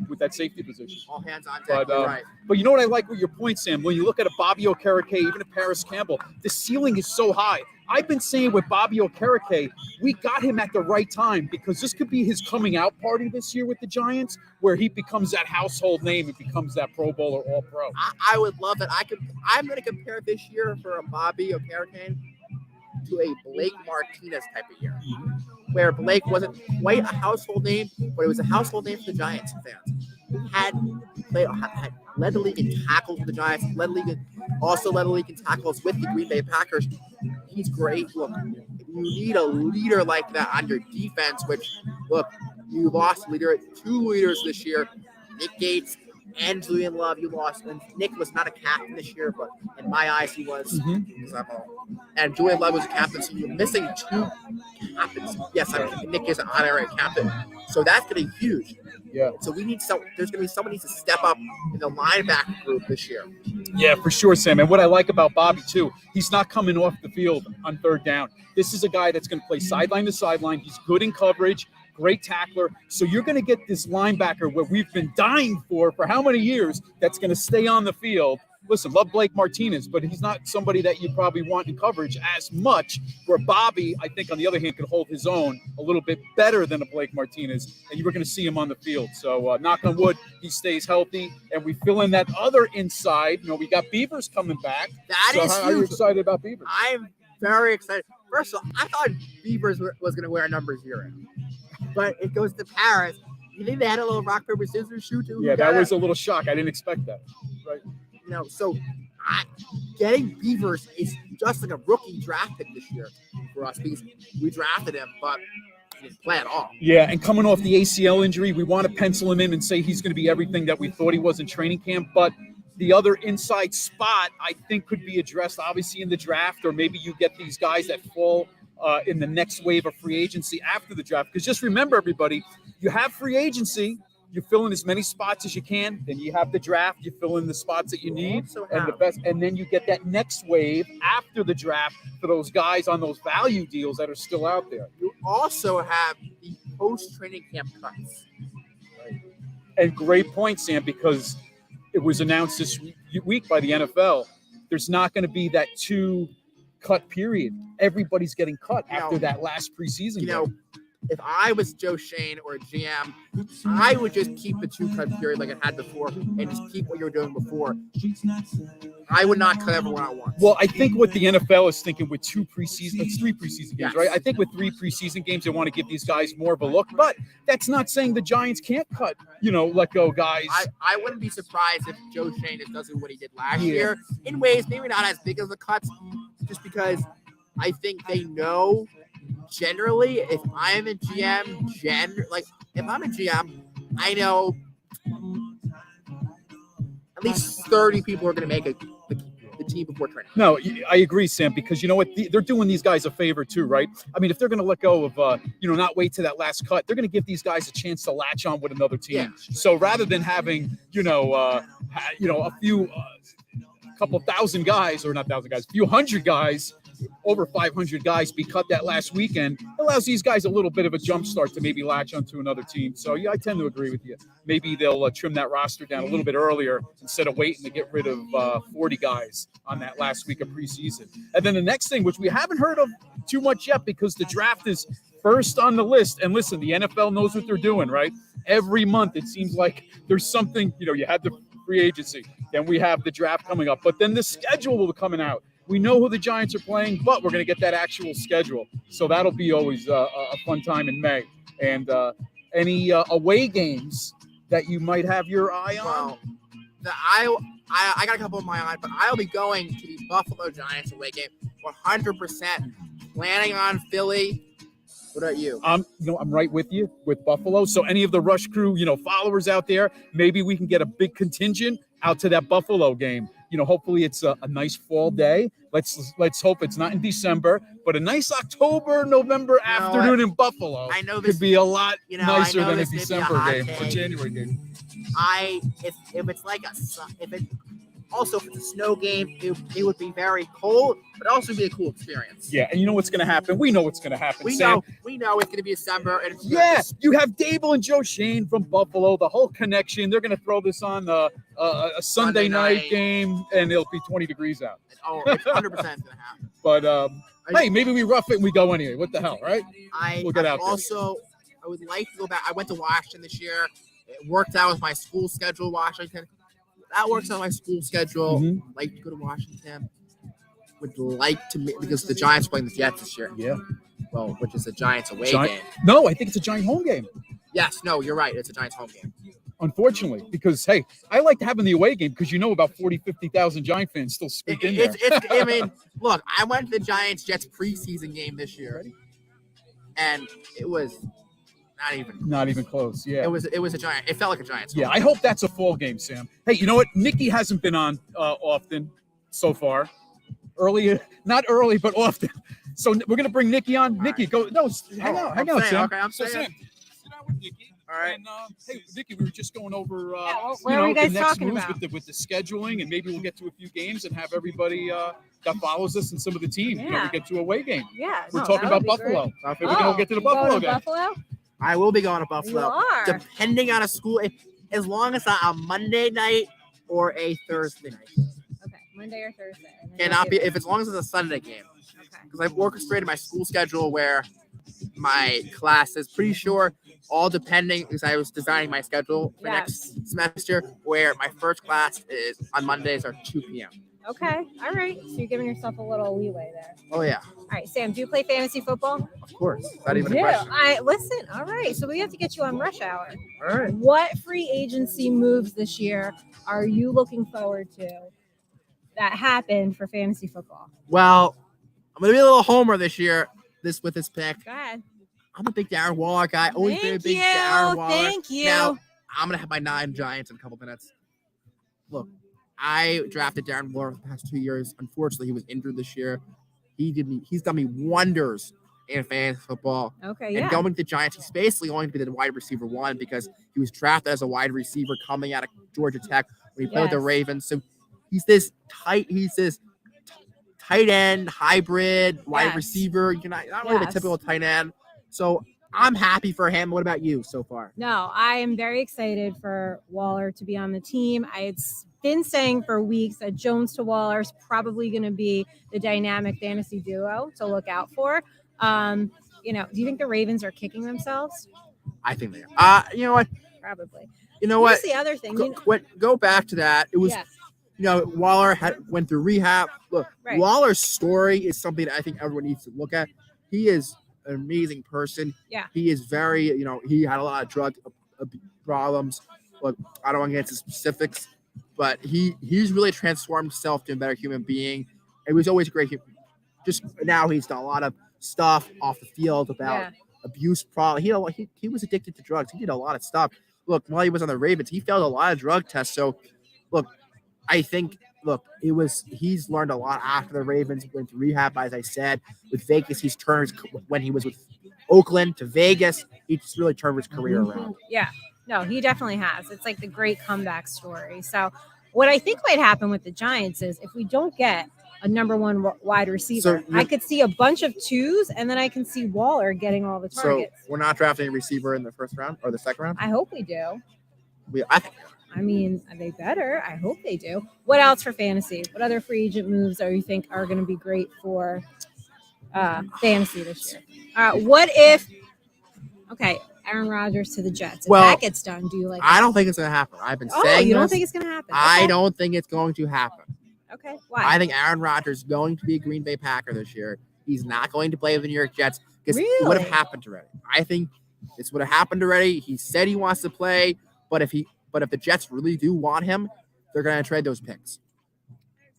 with that safety position.
All hands on deck, you're right.
But you know what I like with your point, Sam? When you look at a Bobby Okereke, even a Paris Campbell, the ceiling is so high. I've been saying with Bobby Okereke, we got him at the right time because this could be his coming out party this year with the Giants, where he becomes that household name and becomes that Pro Bowler, All-Pro.
I would love that. I'm going to compare this year for a Bobby Okereke to a Blake Martinez type of year, where Blake wasn't quite a household name, but it was a household name for the Giants fans. He had led the league in tackles with the Giants, led the league in tackles with the Green Bay Packers. He's great. Look, you need a leader like that on your defense, which, look, you lost 2 leaders this year. Nick Gates and Julian Love, you lost. And Nick was not a captain this year, but in my eyes, he was. Because I'm and Julian Love was a captain, so you're missing 2 captains. Yes, Nick is an honorary captain, so that's going to be huge.
Yeah.
So we need there's going to be somebody to step up in the linebacker group this year.
Yeah, for sure, Sam. And what I like about Bobby, too, he's not coming off the field on 3rd down. This is a guy that's going to play sideline to sideline. He's good in coverage, great tackler. So you're going to get this linebacker where we've been dying for how many years that's going to stay on the field. Listen, love Blake Martinez, but he's not somebody that you probably want in coverage as much, where Bobby, I think, on the other hand, could hold his own a little bit better than a Blake Martinez, and you were going to see him on the field. So knock on wood, he stays healthy, and we fill in that other inside. We got Beavers coming back.
That is
how are you
huge.
excited about Beavers?
I'm very excited. First of all, I thought Beavers was going to wear number 0, but it goes to Paris. You think they had a little rock, paper, scissors shoot?
Yeah, that was a little shock. I didn't expect that. Right.
So getting Beavers is just like a rookie draft pick this year for us because we drafted him, but he didn't play at all.
Yeah, and coming off the ACL injury, we want to pencil him in and say he's going to be everything that we thought he was in training camp, but the other inside spot, I think, could be addressed, obviously, in the draft, or maybe you get these guys that fall in the next wave of free agency after the draft. Because just remember, everybody, you have free agency, you fill in as many spots as you can, then you have the draft, you fill in the spots that you need, and then you get that next wave after the draft for those guys on those value deals that are still out there.
You also have the post-training camp cuts.
Right. And great point, Sam, because it was announced this week by the NFL, there's not going to be that 2-cut period. Everybody's getting cut after that last preseason game.
If I was Joe Shane or a GM, I would just keep the 2-cut period like I had before and just keep what you were doing before. I would not cut everyone at once.
Well, I think what the NFL is thinking with 3 preseason games,
Yes.
right? I think with 3 preseason games, they want to give these guys more of a look. But that's not saying the Giants can't cut, let go guys.
I wouldn't be surprised if Joe Shane just does what he did last year in ways maybe not as big as the cuts, just because I think they know generally if I'm a GM, if I'm a GM, I know at least 30 people are going to make the team before training.
No, I agree, Sam, because you know what? They're doing these guys a favor too, right? I mean, if they're going to let go of, not wait to that last cut, they're going to give these guys a chance to latch on with another team.
Yeah.
So rather than having, a few, couple thousand guys, or not thousand guys, a few hundred guys, over 500 guys be cut that last weekend, it allows these guys a little bit of a jump start to maybe latch onto another team. So, yeah, I tend to agree with you. Maybe they'll trim that roster down a little bit earlier instead of waiting to get rid of 40 guys on that last week of preseason. And then the next thing, which we haven't heard of too much yet because the draft is first on the list. And listen, the NFL knows what they're doing, right? Every month it seems like there's something, you had the free agency, then we have the draft coming up, but then the schedule will be coming out. We know who the Giants are playing, but we're going to get that actual schedule. So that'll be always a fun time in May. And any away games that you might have your eye on?
Well, I got a couple of my eye, but I'll be going to the Buffalo Giants away game 100%. Planning on Philly. What about you?
I'm right with you with Buffalo. So any of the Rush Crew, followers out there, maybe we can get a big contingent out to that Buffalo game. Hopefully it's a nice fall day. Let's hope it's not in December, but a nice October, November afternoon in Buffalo.
I know this
could be a lot nicer than a
this may be a
December
hot
game
take.
or January game.
If it's like if it's a snow game, it would be very cold, but also be a cool experience.
Yeah, and you know what's going to happen? We know what's going to happen,
We
Sam.
know it's going to be December. And it's
Yes, you have Dable and Joe Shane from Buffalo, the whole connection. They're going to throw this on a Sunday night game, and it'll be 20 degrees out.
Oh, it's 100% going to happen.
But, hey, maybe we rough it and we go anyway. What the hell, right? We'll get out there.
I would like to go back. I went to Washington this year. It worked out with my school schedule, Washington. That works on my school schedule.
Mm-hmm.
Like to go to Washington. Would like to because the Giants are playing the Jets this year.
Yeah.
Well, which is the Giants away game.
No, I think it's a Giant home game.
Yes, no, you're right. It's a Giants home game.
Unfortunately, because, hey, I like having the away game because about 50,000 Giant fans still speak in there.
I mean, look, I went to the Giants-Jets preseason game this year, and it was
Not even close. Yeah.
It was a giant. It felt like a giant.
Yeah, I hope that's a fall game, Sam. Hey, you know what? Nikki hasn't been on often so far. Not early, but often. So we're gonna bring Nikki on. Nikki, go. No, hang out, Sam.
Okay, I'm
so
saying.
Sam, sit down with Nikki.
All right.
And hey, Nikki, we were just going over
what are you guys
the next
talking
moves
about?
with the scheduling, and maybe we'll get to a few games and have everybody that follows us and some of the team. You know,
Yeah.
we get to a away game.
Yeah.
We're
no,
talking
that would
about
be great.
Buffalo. Maybe we can get to the
You go
Buffalo
to
game.
Buffalo?
I will be going to Buffalo.
You are.
Depending on a school, as long as not a Monday night or a Thursday night.
Okay, Monday or Thursday. and then
Cannot
you'll
be
do it.
as long as it's a Sunday game.
Okay.
Because I've orchestrated my school schedule where my classes, pretty sure, all depending, because I was designing my schedule for next semester, where my first class is on Mondays are 2 p.m.
Okay. All right. So you're giving yourself a little leeway there.
Oh yeah,
All right, Sam. Do you play fantasy football?
of course. Not even a
Yeah.
question.
Listen. All right. So we have to get you on rush hour.
All right.
What free agency moves this year are you looking forward to that happened for fantasy football?
Well, I'm gonna be a little homer this year. With this pick,
Go ahead.
I'm a big Darren Waller guy. Always been a
Thank
big
you.
Darren Waller.
Thank you.
Now I'm gonna have my 9 Giants in a couple minutes. Look, I drafted Darren Waller for the past 2 years. Unfortunately, he was injured this year. He's done me wonders in fantasy football.
Okay.
And going to the Giants, he's basically going to be the wide receiver 1 because he was drafted as a wide receiver coming out of Georgia Tech when he played with the
Yes.
Ravens. So he's this tight end, hybrid, wide
Yes.
receiver. You're not really the
Yes.
typical tight end. So I'm happy for him. What about you so far?
No, I am very excited for Waller to be on the team. I had been saying for weeks that Jones to Waller is probably going to be the dynamic fantasy duo to look out for. Do you think the Ravens are kicking themselves?
I think they are. You know what?
Probably.
You know what?
Here's the other thing.
Go back to that. It was,
Yes.
Waller went through rehab. Look,
Right.
Waller's story is something that I think everyone needs to look at. He is an amazing person.
Yeah.
He is very, he had a lot of drug problems. Look, I don't want to get into specifics, but he's really transformed himself to a better human being. He was always a great human. Just now he's done a lot of stuff off the field about abuse problem. He was addicted to drugs. He did a lot of stuff. Look, while he was on the Ravens, he failed a lot of drug tests. So, look, I think, he's learned a lot after the Ravens went to rehab, as I said. With Vegas, he's turned when he was with Oakland to Vegas. He just really turned his career around.
Yeah. No, he definitely has. It's like the great comeback story. So what I think might happen with the Giants is if we don't get a number 1 wide receiver, I could see a bunch of 2s, and then I can see Waller getting all the targets.
So we're not drafting a receiver in the first round or the second round?
I hope we do.
I think
I mean, they better. I hope they do. What else for fantasy? What other free agent moves are you think are going to be great for fantasy this year? What if? Okay, Aaron Rodgers to the Jets. If that gets done, do you like?
I don't think it's going to happen. I've been saying
you don't
this.
think it's going to happen?
I
Okay.
don't think it's going to happen.
Okay, why?
I think Aaron Rodgers is going to be a Green Bay Packer this year. He's not going to play with the New York Jets because it would have
Really?
happened already. I think this would have happened already. He said he wants to play, but if the Jets really do want him, they're going to trade those picks.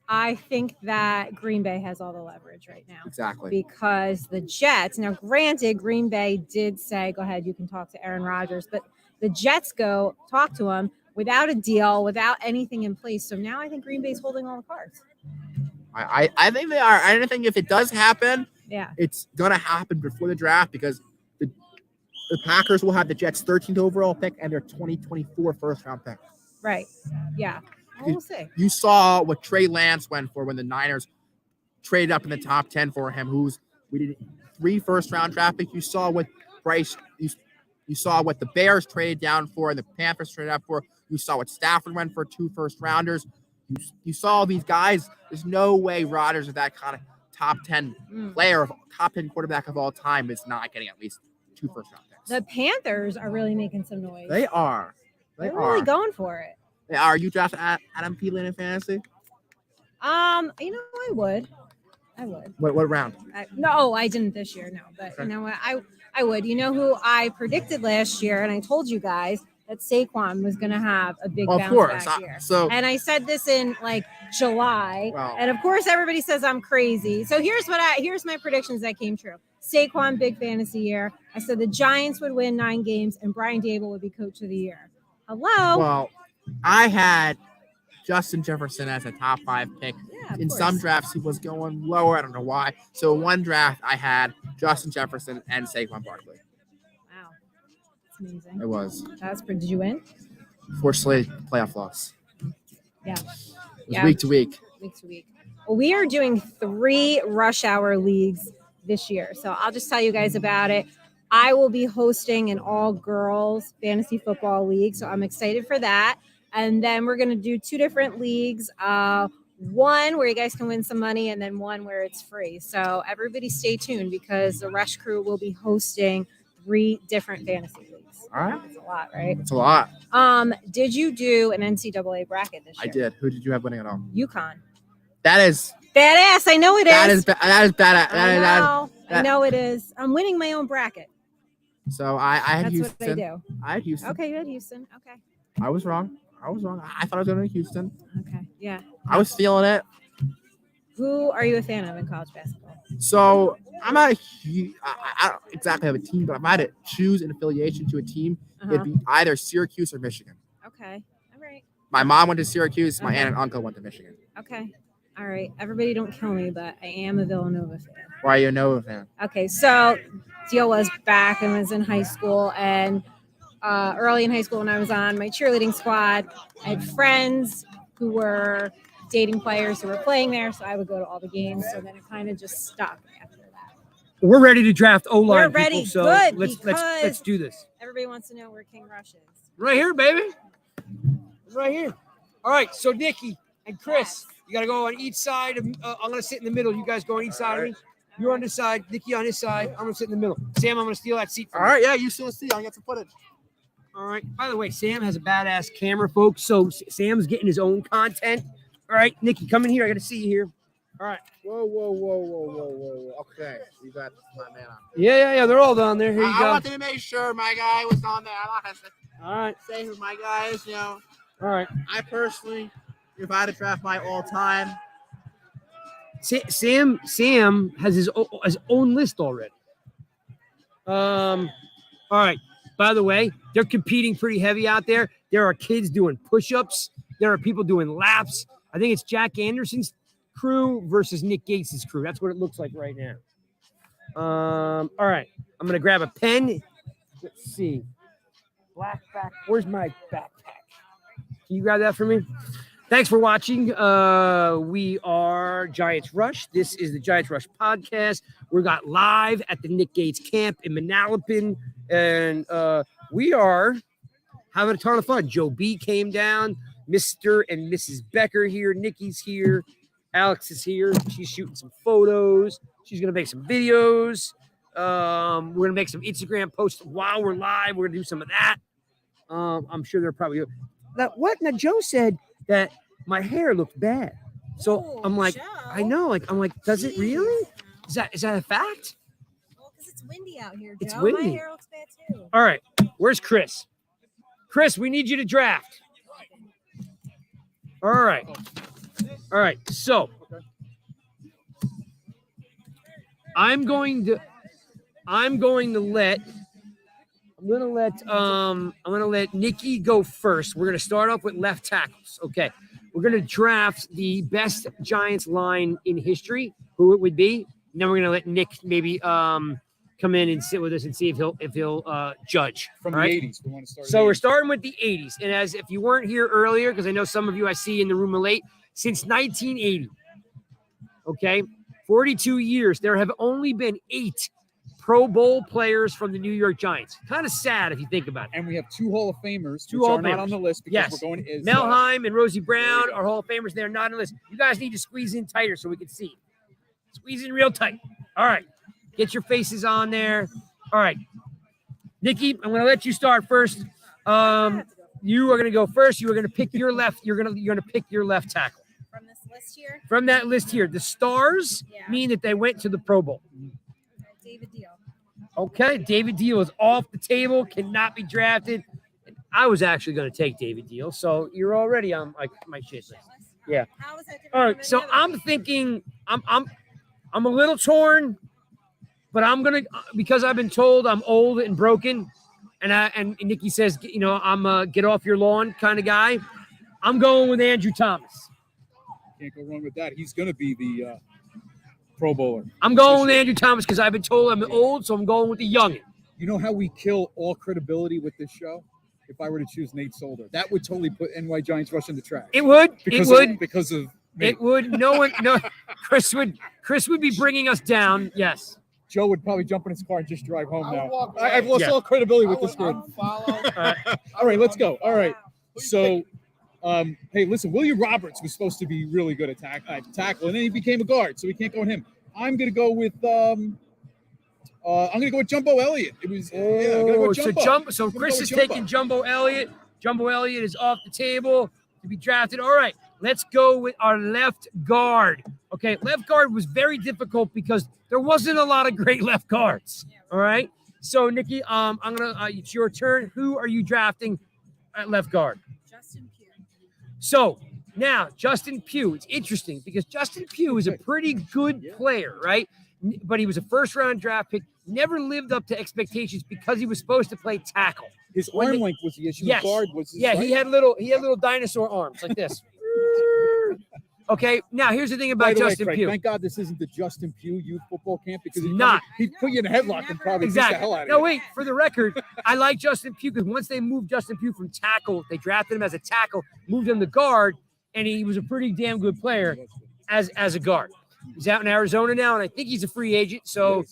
I think that Green Bay has all the leverage right now.
Exactly.
Because the Jets, now granted, Green Bay did say, go ahead, you can talk to Aaron Rodgers, but the Jets go talk to him without a deal, without anything in place. So now I think Green Bay's holding all the cards.
I think they are. I don't think if it does happen,
Yeah.
it's going to happen before the draft because the Packers will have the Jets' 13th overall pick and their 2024 first-round pick.
Right. Yeah. Well, we'll see.
You saw what Trey Lance went for when the Niners traded up in the top 10 for him, we did 3 first-round draft picks. You saw what Bryce, you saw what the Bears traded down for and the Panthers traded up for. You saw what Stafford went for 2 first-rounders. You saw these guys. There's no way Rodgers is that kind of top 10 player, top 10 quarterback of all time is not getting at least 2 first-round picks.
The Panthers are really making some noise.
They are.
They're really going for it.
They are. You drafted Adam Thielen in fantasy?
I would.
What round?
No, I didn't this year. No, but you know what? I would. You know who I predicted last year, and I told you guys that Saquon was going to have a big
Well, of
bounce
course.
back year.
So
And I said this in like July,
Wow.
and of course everybody says I'm crazy. So here's my predictions that came true. Saquon, big fantasy year. I said the Giants would win 9 games and Brian Dable would be coach of the year. Hello.
well, I had Justin Jefferson as a top 5 pick.
Yeah, of
In
course.
some drafts, he was going lower. I don't know why. So in one draft, I had Justin Jefferson and Saquon Barkley.
Wow, that's amazing.
It was.
Did you win?
Fortunately, playoff loss.
Yeah.
It was
Yeah.
week to week.
Week to week. Well, we are doing 3 rush hour leagues this year. So I'll just tell you guys about it. I will be hosting an all girls fantasy football league. So I'm excited for that. And then we're going to do 2 different leagues. One where you guys can win some money and then one where it's free. So everybody stay tuned because the Rush crew will be hosting 3 different fantasy leagues.
All right.
It's a lot, right?
It's a lot.
Did you do an NCAA bracket this
I
year?
did. Who did you have winning at all?
UConn.
That is
Badass. I know it is.
that is bad.
I know it is. I'm winning my own bracket.
So I had
That's
Houston.
what I do.
I had Houston.
Okay, you had Houston. Okay.
I was wrong. I thought I was going to Houston.
Okay. Yeah.
I was feeling it.
Who are you a fan of in college basketball?
So I'm not a huge, I don't exactly have a team, but if I had to choose an affiliation to a team, it'd be either Syracuse or Michigan.
Okay. All right.
My mom went to Syracuse. My aunt and uncle went to Michigan.
Okay. All right. Everybody don't kill me, but I am a Villanova fan.
Why are you a Nova fan?
Okay. So deal was back and was in high school and early in high school when I was on my cheerleading squad, I had friends who were dating players who were playing there, so I would go to all the games. So then it kind of just stopped after that.
We're ready to draft O-line.
We're ready.
People, so
Good,
let's do this.
Everybody wants to know where King Rush is.
Right here, baby. Right here. All right. So Nikki and Chris, you got to go on each side. I'm gonna sit in the middle. You guys go on each side of me. You're on this side. Nikki on this side. I'm gonna sit in the middle. Sam, I'm gonna steal that seat.
All right, yeah, you still see. I got some footage.
All right. By the way, Sam has a badass camera, folks. So Sam's getting his own content. All right, Nikki, come in here. I got to see you here. All right.
Whoa. Okay, you got my man on.
Yeah. They're all down there. Here you
I
go.
wanted to make sure my guy was on there. I'm not gonna
All right.
say who my guy is. You know,
All right.
I personally, if I had to draft my all-time,
Sam has his own list already. All right. By the way, they're competing pretty heavy out there. There are kids doing push-ups. There are people doing laps. I think it's Jack Anderson's crew versus Nick Gates' crew. That's what it looks like right now. All right. I'm going to grab a pen. Let's see. Black back. Where's my backpack? Can you grab that for me? Thanks for watching. We are Giants Rush. This is the Giants Rush podcast. We got live at the Nick Gates camp in Manalapan, and we are having a ton of fun. Joe B came down, Mr. and Mrs. Becker here, Nikki's here, Alex is here. She's shooting some photos. She's gonna make some videos. We're gonna make some Instagram posts while we're live. We're gonna do some of that. I'm sure they're probably now. Now Joe said that my hair looked bad, so I'm like,
Joe.
I know, like I'm like, does it really? Is that a fact?
Well, because it's windy out here, Joe.
It's windy.
My hair looks bad too.
All right, where's Chris? Chris, we need you to draft. All right. So I'm gonna let Nikki go first. We're gonna start off with left tackles. Okay. We're gonna draft the best Giants line in history, who it would be. And then we're gonna let Nick maybe come in and sit with us and see if he'll judge.
From
all right?
the 80s. We want to start.
So we're starting with the 80s. And as if you weren't here earlier, because I know some of you I see in the room are late, since 1980, okay, 42 years, there have only been 8 Pro Bowl players from the New York Giants. Kind of sad if you think about it.
And we have 2 Hall of Famers,
Two
which
Hall
are
of
not
Famers.
on the list because
Yes.
we're going to
Melheim and Rosie Brown are Hall of Famers. They're not on the list. You guys need to squeeze in tighter so we can see. Squeeze in real tight. All right. Get your faces on there. All right. Nikki, I'm going to let you start first. You are going to go first. You are going to pick your left. You're going to pick your left tackle.
From this list here,
From that list here, the stars mean that they went to the Pro Bowl.
David Deal.
Okay, David Deal is off the table, cannot be drafted. I was actually going to take David Deal, so you're already on my shit list. Yeah.
How is that different
All
from
right,
any
so
other?
I'm thinking I'm a little torn, but I'm gonna because I've been told I'm old and broken, and Nikki says I'm a get off your lawn kind of guy. I'm going with Andrew Thomas.
Can't go wrong with that. He's going to be the Pro Bowler.
I'm going with Andrew Thomas because I've been told I'm old, so I'm going with the youngin.
You know how we kill all credibility with this show? If I were to choose Nate Solder, that would totally put NY Giants Rush in the trash.
It would.
Because
It would.
because of me.
It would. No. Chris would be bringing us down. Yes.
Joe would probably jump in his car and just drive home
I would
now.
walk away.
I've lost all credibility with this
I
group.
would follow.
All right, let's go. All right. So, hey, listen, William Roberts was supposed to be really good at tackle, and then he became a guard, so we can't go with him. I'm going to go with Jumbo Elliott. It was I'm gonna go with Jumbo.
So
I'm gonna
Chris
go
is
with
taking Jumbo Elliott. Jumbo Elliott is off the table to be drafted. All right, let's go with our left guard. Okay, left guard was very difficult because there wasn't a lot of great left guards. All right, so Nikki, I'm gonna. It's your turn. Who are you drafting at left guard?
Justin Pugh.
So now Justin Pugh. It's interesting because Justin Pugh is a pretty good player, right? But he was a first-round draft pick. Never lived up to expectations because he was supposed to play tackle.
His arm length was the issue.
Yes.
Guard was his
He had little dinosaur arms like this. Okay, now here's the thing about
By the way,
Justin
Craig,
Pugh.
thank God this isn't the Justin Pugh youth football camp because
He's
he'd put you in a headlock and probably beat the hell out of you.
No, wait. For the record, I like Justin Pugh because once they moved Justin Pugh from tackle, they drafted him as a tackle, moved him to guard, and he was a pretty damn good player as a guard. He's out in Arizona now, and I think he's a free agent. So,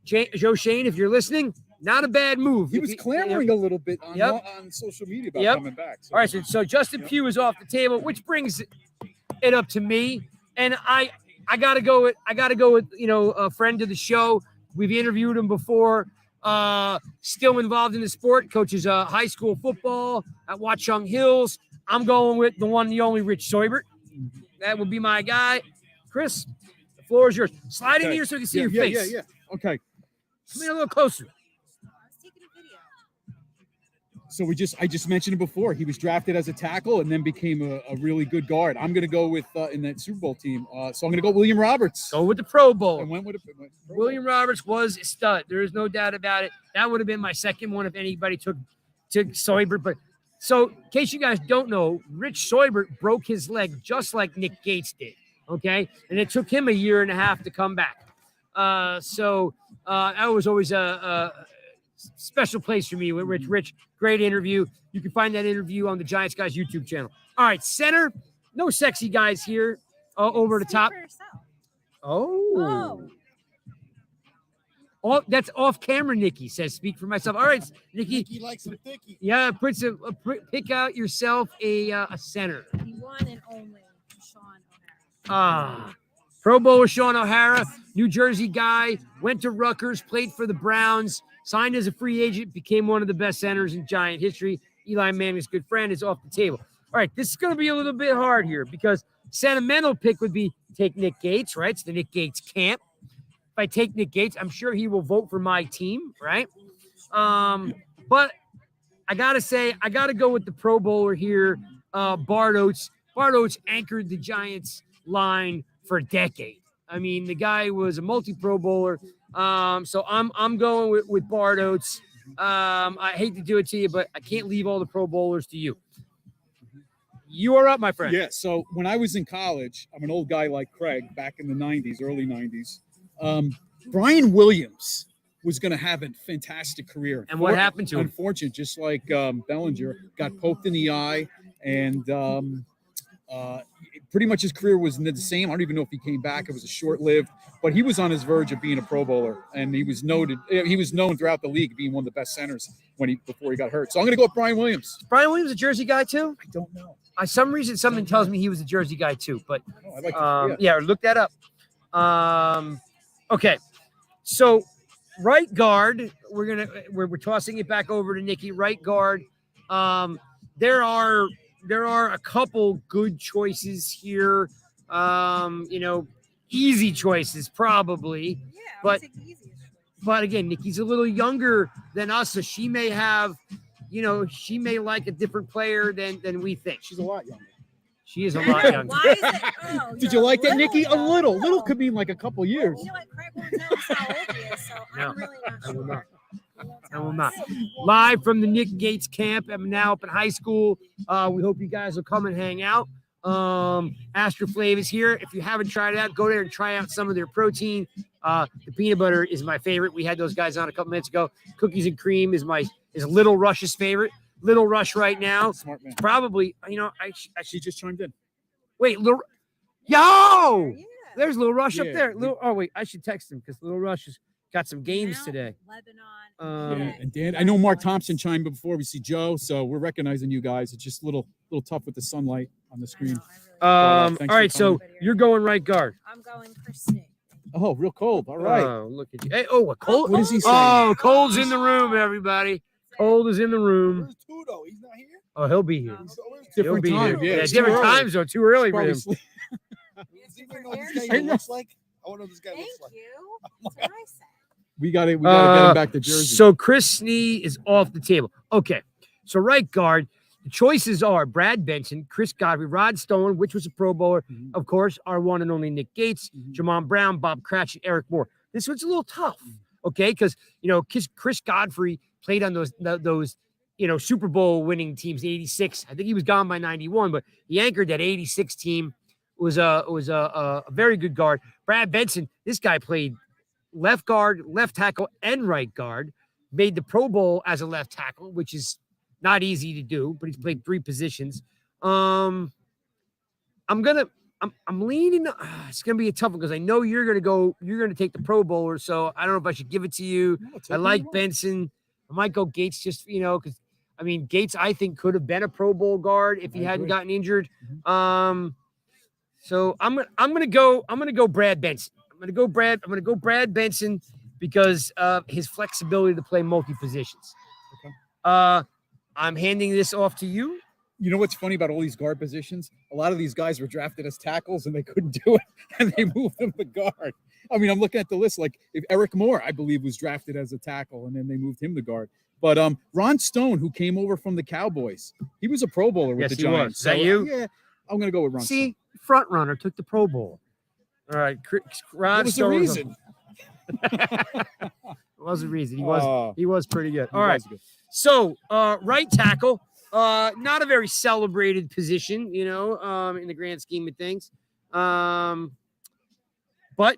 Joe Shane, if you're listening, not a bad move.
He was clamoring a little bit on social media about coming back. So.
All right, so Justin Pugh is off the table, which brings it up to me, and I gotta go with a friend of the show. We've interviewed him before. Still involved in the sport, coaches high school football at Watchung Hills. I'm going with the one, the only Rich Seubert. That would be my guy, Chris. The floor is yours. Slide in here so we can see your face.
Yeah. Okay.
Come in a little closer.
So I just mentioned it before. He was drafted as a tackle and then became a really good guard. I'm going to go with in that Super Bowl team. So I'm going to go William Roberts.
Go with the Pro Bowl.
I went with
William Roberts was a stud. There is no doubt about it. That would have been my second one if anybody took Seubert. But so, in case you guys don't know, Rich Seubert broke his leg just like Nick Gates did. Okay, and it took him a year and a half to come back. So that was always a special place for me with Rich. Rich, great interview. You can find that interview on the Giants Guys YouTube channel. All right, center. No sexy guys here. Over the top. Oh, that's off camera. Nikki says, "Speak for myself." All right, Nikki.
He likes some thicky.
Yeah, pick out yourself a center.
The one and only Sean O'Hara.
Pro Bowler Sean O'Hara, New Jersey guy, went to Rutgers, played for the Browns, signed as a free agent, became one of the best centers in Giant history. Eli Manning's good friend is off the table. All right, this is going to be a little bit hard here because sentimental pick would be take Nick Gates, right? It's the Nick Gates camp. If I take Nick Gates, I'm sure he will vote for my team, right? But I got to say, I got to go with the Pro Bowler here, Bart Oates. Bart Oates anchored the Giants line for a decade. I mean, the guy was a multi-Pro Bowler. So I'm going with Bart Oates. I hate to do it to you, but I can't leave all the Pro Bowlers to you. You are up, my friend.
Yeah, so when I was in college, I'm an old guy like Craig, back in the 90s, early 90s. Brian Williams was going to have a fantastic career.
And what happened to him?
Unfortunate, just like Bellinger, got poked in the eye, and pretty much his career was the same. I don't even know if he came back. It was a short-lived, but he was on his verge of being a Pro Bowler, and he was noted. He was known throughout the league being one of the best centers before he got hurt. So I'm going to go with Brian Williams.
Brian Williams a Jersey guy too?
I don't know.
Some reason something tells me he was a Jersey guy too, but
I'd like to,
look that up. Okay, so right guard, we're tossing it back over to Nikki. Right guard, there are a couple good choices here. Easy choices probably.
Yeah,
but again, Nikki's a little younger than us, so she may have she may like a different player than we think.
She's a lot younger.
She is a lot younger.
Why is it? Oh,
Did
you're
you like that,
little
Nikki? A
young.
little. Little could mean like a couple years.
You know what? Craig won't tell us how old he is, so
No,
I'm really not
I will
sure.
not.
He won't
I
tell
will
us.
not. Live from the Nick Gates camp. I'm now up in high school. We hope you guys will come and hang out. Astroflav is here. If you haven't tried it out, go there and try out some of their protein. The peanut butter is my favorite. We had those guys on a couple minutes ago. Cookies and cream is Little Rush's favorite. Little Rush right now.
Smart man.
Probably,
She just chimed in.
wait, Yo!
Yeah.
There's Little Rush up
Yeah,
there. Oh, wait, I should text him because Little Rush has got some games
Mount
today.
Lebanon.
Yeah, and Dan, I know Mark Thompson chimed in before. We see Joe, so we're recognizing you guys. It's just a little tough with the sunlight on the screen.
All
thanks
right,
for
so
coming.
you're going right guard.
I'm going for Sting.
Oh, real cold. All right.
Oh, look at you. Hey, a cold.
What is he saying?
Oh, Cole's in the room, everybody. Cold is in the room.
Where's Tudo? He's not here.
Oh, he'll be here. He'll
Different
be
time.
here.
Yeah,
Yeah,
it's
different
too early.
times though. Too early for
Probably
him.
sleep.
Does he even know what this
Thank
guy looks like? I want to know what this guy
Thank
looks like.
you. That's what I said.
We got to get him back to Jersey.
So Chris Snee is off the table. Okay. So right guard, the choices are Brad Benson, Chris Godfrey, Rod Stone, which was a Pro Bowler,
Mhm.
of course, our one and only Nick Gates,
Mhm.
Jamon Brown, Bob Cratchit, Eric Moore. This one's a little tough, okay? Because Chris Godfrey played on those Super Bowl winning teams, 86. I think he was gone by 91, but he anchored that 86 team. Was a very good guard. Brad Benson, this guy played left guard, left tackle, and right guard. Made the Pro Bowl as a left tackle, which is not easy to do, but he's played 3 positions. I'm leaning. It's gonna be a tough one because I know you're gonna take the Pro Bowler, so I don't know if I should give it to you.
No, take
I
who
like
you want.
Benson. I might go Gates just because Gates I think could have been a Pro Bowl guard if he
I
hadn't
agree.
gotten injured. So I'm gonna go Brad Benson. I'm gonna go Brad Benson because of his flexibility to play multi positions.
Okay.
I'm handing this off to you.
You know what's funny about all these guard positions? A lot of these guys were drafted as tackles and they couldn't do it, and they moved them to guard. I'm looking at the list. Like if Eric Moore, I believe, was drafted as a tackle, and then they moved him to guard. But Ron Stone, who came over from the Cowboys, he was a Pro Bowler with
Yes,
the
he was.
Giants.
Is that you?
Yeah, I'm gonna go with Ron.
See, front runner took the Pro Bowl. All right,
Stone.
Rod
What was the
Stone
reason?
was the reason.
Oh,
He was pretty good.
he
All right.
was good.
So, right tackle, not a very celebrated position, in the grand scheme of things. But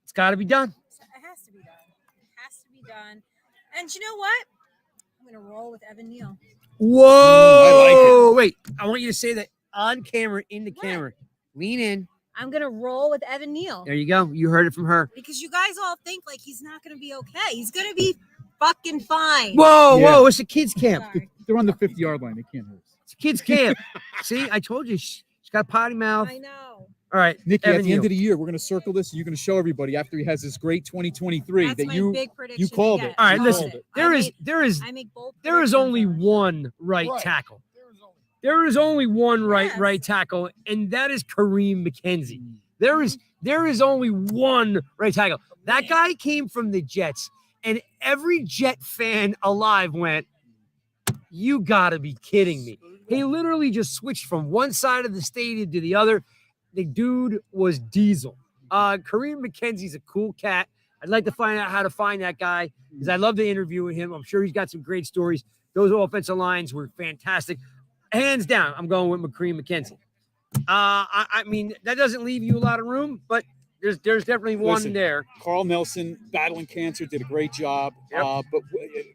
it's got to be done.
So it has to be done. It has to be done. And you know what? I'm gonna roll with Evan Neal.
Whoa! Wait, I want you to say that on camera, in the
What?
camera. Lean in.
I'm gonna roll with Evan Neal
There you go. You heard it from her.
because you guys all think like he's not gonna be okay. He's gonna be fucking fine.
Whoa,
Yeah.
whoa! It's a kids camp.
Sorry.
They're on the 50-yard line. They can't hurt us.
It's a kids camp. See, I told you she's got a potty mouth.
I know.
All right,
Nikki,
Evan
at the end
Neal.
of the year, we're going to circle this. And you're going to show everybody after he has this great 2023
That's
that
my
you
big prediction.
called
again.
it.
All right,
I
listen.
called it.
There is
I make bold.
there is
predictions
only
on the show.
one right
Right.
tackle.
There is only
There is only one
Yes.
right tackle, and that is Kareem McKenzie. There is only one right tackle. That guy came from the Jets, and every Jet fan alive went, "You got to be kidding me!" He literally just switched from one side of the stadium to the other. The dude was diesel. Kareem McKenzie's a cool cat. I'd like to find out how to find that guy because I love to interview with him. I'm sure he's got some great stories. Those offensive lines were fantastic. Hands down, I'm going with Kareem McKenzie. I mean, that doesn't leave you a lot of room, but there's definitely one
Listen,
there.
Carl Nelson, battling cancer, did a great job.
Yep.
But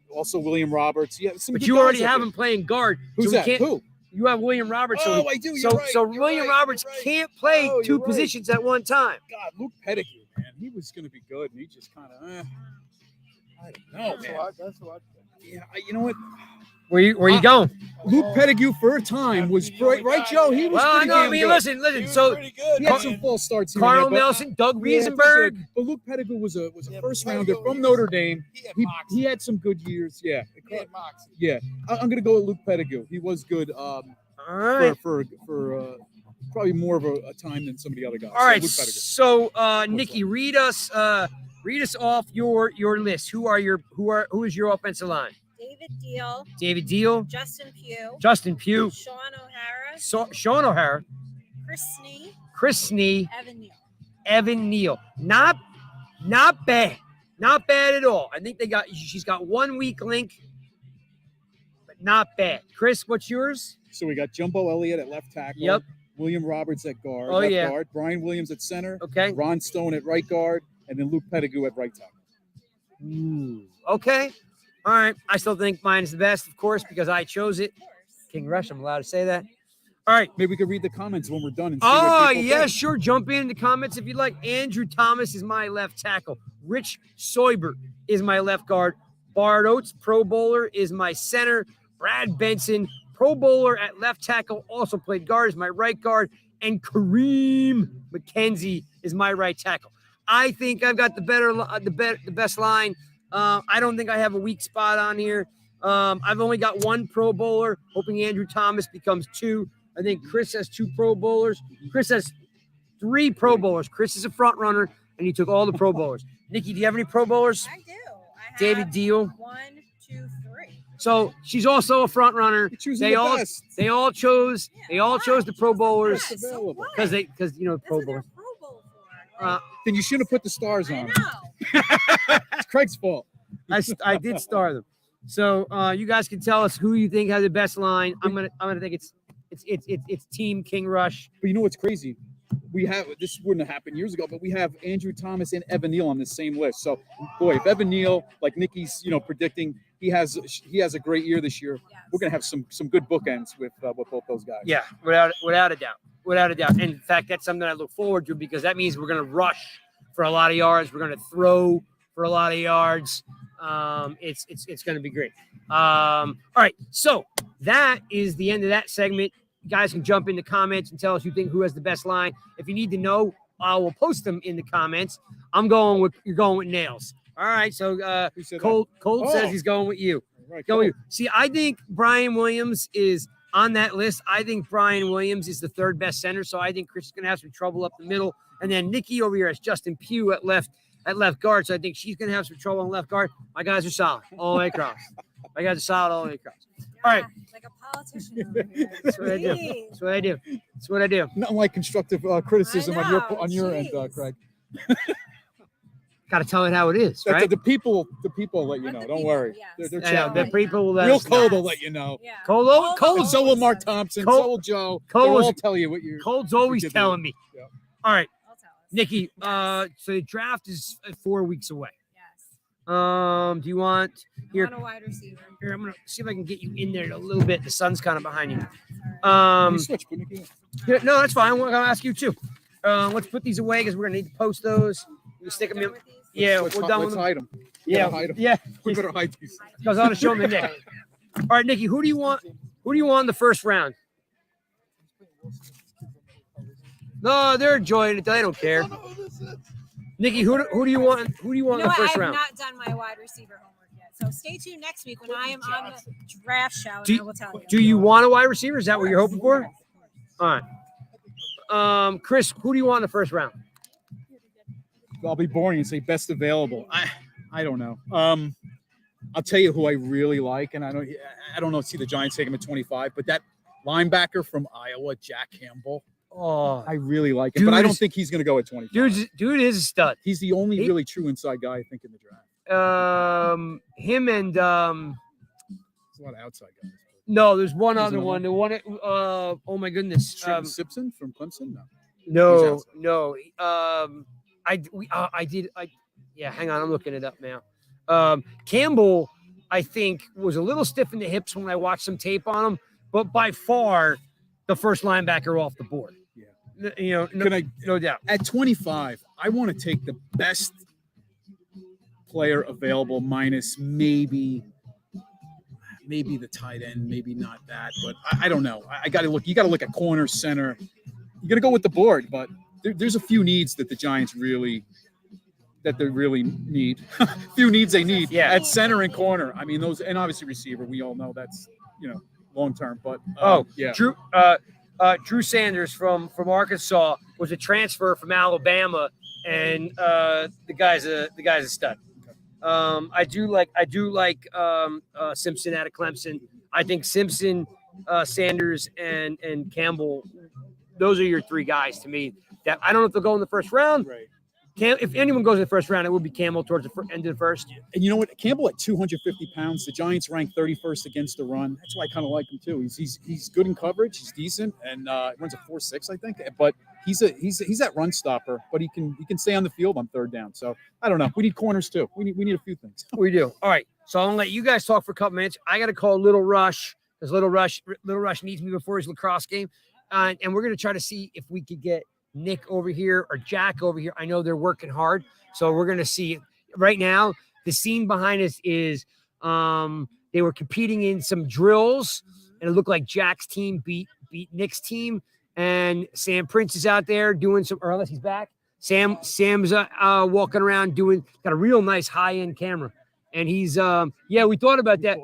also William Roberts. Yeah, some
But
good
you
guys
already
up
have
there.
him playing guard.
Who's
so we
that?
can't-
Who?
You have William Roberts.
Oh, I do. You're
So,
right.
so
You're
William
right.
Roberts
You're right.
can't play
Oh,
2
you're right.
positions at one time.
God, Luke Pettigrew, man. He was going to be good, and he just kind of, I don't know, man.
That's what.
Yeah, you know what?
Where you going?
Luke Pettigrew for a time was right, Joe. He was
Well, I
pretty
know. I
damn
mean,
good.
listen. So
pretty good.
He had some false starts here and
Carl
there, but-
Nelson, Doug
Yeah, for
Riesenberg.
sure. But Luke Pettigrew was a
Yeah,
first
but
rounder
Pettigrew,
from Notre Dame.
He had
He
moxie.
had some good years. Yeah,
He had moxie.
yeah. I'm gonna go with Luke Pettigrew. He was good.
All right.
For probably more of a time than some of the other guys.
All right.
Luke Pettigrew.
So, Nikki, read us off your list. Who is your offensive line?
David David Deal,
Justin Pugh,
Sean O'Hara,
Sean O'Hara, Chris Snee, Evan Neal. Not bad. Not bad at all. I think she's got 1 week link, but not bad. Chris, what's yours?
So we got Jumbo Elliott at left tackle.
Yep.
William Roberts at guard.
Oh,
left
yeah.
guard. Brian Williams at center.
Okay.
Ron Stone at right guard. And then Luke Pettigrew at right tackle.
Ooh, okay. All right. I still think mine is the best, of course, because I chose it. King Rush, I'm allowed to say that. All right.
Maybe we could read the comments when we're done. And see
Oh,
what people
yeah,
think.
sure. Jump in the comments if you'd like. Andrew Thomas is my left tackle. Rich Soybert is my left guard. Bard Oates, Pro Bowler, is my center. Brad Benson, Pro Bowler at left tackle, also played guard, is my right guard. And Kareem McKenzie is my right tackle. I think I've got the best line. I don't think I have a weak spot on here. I've only got one Pro Bowler, hoping Andrew Thomas becomes two. I think Chris has 2 Pro Bowlers. Chris has 3 Pro Bowlers. Chris is a front runner, and he took all the Pro Bowlers. Nikki, do you have any Pro Bowlers?
I do. I have
David Deal.
1, 2, 3.
So she's also a front runner.
You're choosing
They
the
all
best.
chose the Pro Bowlers
Best available.
because you know Pro
This is
Bowlers.
a Pro Bowl for. Like,
Then you shouldn't have put the stars
I
on.
know.
It's Craig's fault.
I did star them. So you guys can tell us who you think has the best line. I'm gonna think it's Team King Rush.
But you know what's crazy? We have this wouldn't have happened years ago, but we have Andrew Thomas and Evan Neal on the same list. So, boy, if Evan Neal, like Nikki's, predicting he has a great year this year, we're gonna have some good bookends with both those guys.
Yeah, without a doubt. And in fact, that's something I look forward to because that means we're gonna rush for a lot of yards. We're gonna throw for a lot of yards. It's gonna be great. All right, so that is the end of that segment. You guys can jump in the comments and tell us who has the best line. If you need to know, I will post them in the comments. You're going with Nails. All right, so
Who said
Colt
Oh.
says he's going with you.
that? Right,
Go with
cool.
you. See, I think Brian Williams is on that list. I think Brian Williams is the 3rd best center, so I think Chris is gonna have some trouble up the middle. And then Nikki over here has Justin Pugh at left guard, so I think she's gonna have some trouble on left guard. My guys are solid all the way across. All right.
Like a politician over here.
That's what I do.
Jeez.
That's what I do.
Nothing like constructive criticism
I know,
on your end,
jeez.
Craig.
Got to tell it how it is, right?
The people will let you
Let
know.
the
Don't
people,
worry.
yes.
They're
Yeah,
chatting.
the people will let
Real
us know.
Cole will let you know.
Yeah.
Cole,
And so will Mark Thompson.
Cole-
So will Joe.
Cole
They'll
was-
all tell you what you're.
Cole's always
did
telling me.
Yeah.
All right,
I'll tell us.
Nikki. So the draft is 4 weeks away.
Yes.
Do you want
I
here?
want a wide receiver.
Here, I'm gonna see if I can get you in there a little bit. The sun's kind of behind you.
You switch, put Nikki in.
Yeah, no, that's fine. I'm gonna ask you too. Let's put these away because we're gonna need to post those. We stick them in. Yeah,
Let's
we're
hi-
done with
Let's
them.
hide them.
Yeah,
hide 'em.
yeah.
We better hide these.
Because I want to show them to Nick. All right, Nikki, who do you want? Who do you want in the first round? No, they're enjoying it. They don't care. Nikki, who do you want? Who do you want
You
in
know
the
what? I
first
have
round?
not done my wide receiver homework yet. So stay tuned next week when I am on the draft show and
Do-
I will tell you.
Do you want a wide receiver? Is that what you're hoping for? All right. Chris, who do you want in the first round?
I'll be boring and say best available. I don't know. I'll tell you who I really like, and I don't know. See the Giants take him at 25, but that linebacker from Iowa, Jack Campbell.
Oh,
I really like him, but I don't
Dude.
think he's going to go at 25.
dude is a stud.
He's the only
He-
really true inside guy I think in the draft.
Him and
There's a lot of outside guys.
no, there's one
There's
other
another
one. The one. Oh my goodness.
Trenton Simpson from Clemson. No.
No,
outside.
no. Yeah, hang on. I'm looking it up now. Campbell, I think, was a little stiff in the hips when I watched some tape on him, but by far the first linebacker off the board.
Yeah.
You know, no,
Can I
no doubt.
at 25? I want to take the best player available, minus maybe the tight end, maybe not that, but I don't know. I got to look. You got to look at corner, center. You got to go with the board, but there's a few needs that the Giants really need. Few needs they need.
Yeah.
At center and corner. I mean those, and obviously receiver. We all know that's long term, but yeah.
Drew Sanders from Arkansas was a transfer from Alabama, and the guy's a stud. I do like Simpson out of Clemson. I think Simpson, Sanders, and Campbell. Those are your three guys to me. That I don't know if they'll go in the first round.
Right.
If anyone goes in the first round, it would be Campbell towards the end of the first.
And you know what? Campbell at 250 pounds. The Giants ranked 31st against the run. That's why I kind of like him too. He's good in coverage. He's decent and runs a 4.6, I think. But he's that run stopper. But he can stay on the field on third down. So I don't know. We need corners too. We need a few things.
We do. All right. So I'm gonna let you guys talk for a couple minutes. I got to call Little Rush because Little Rush needs me before his lacrosse game, and we're gonna try to see if we could get Nick over here or Jack over here. I know they're working hard, so we're gonna see. Right now, the scene behind us is they were competing in some drills, and it looked like Jack's team beat Nick's team, and Sam Prince is out there doing some. Or unless he's back, Sam's walking around got a real nice high end camera, and he's we thought about that.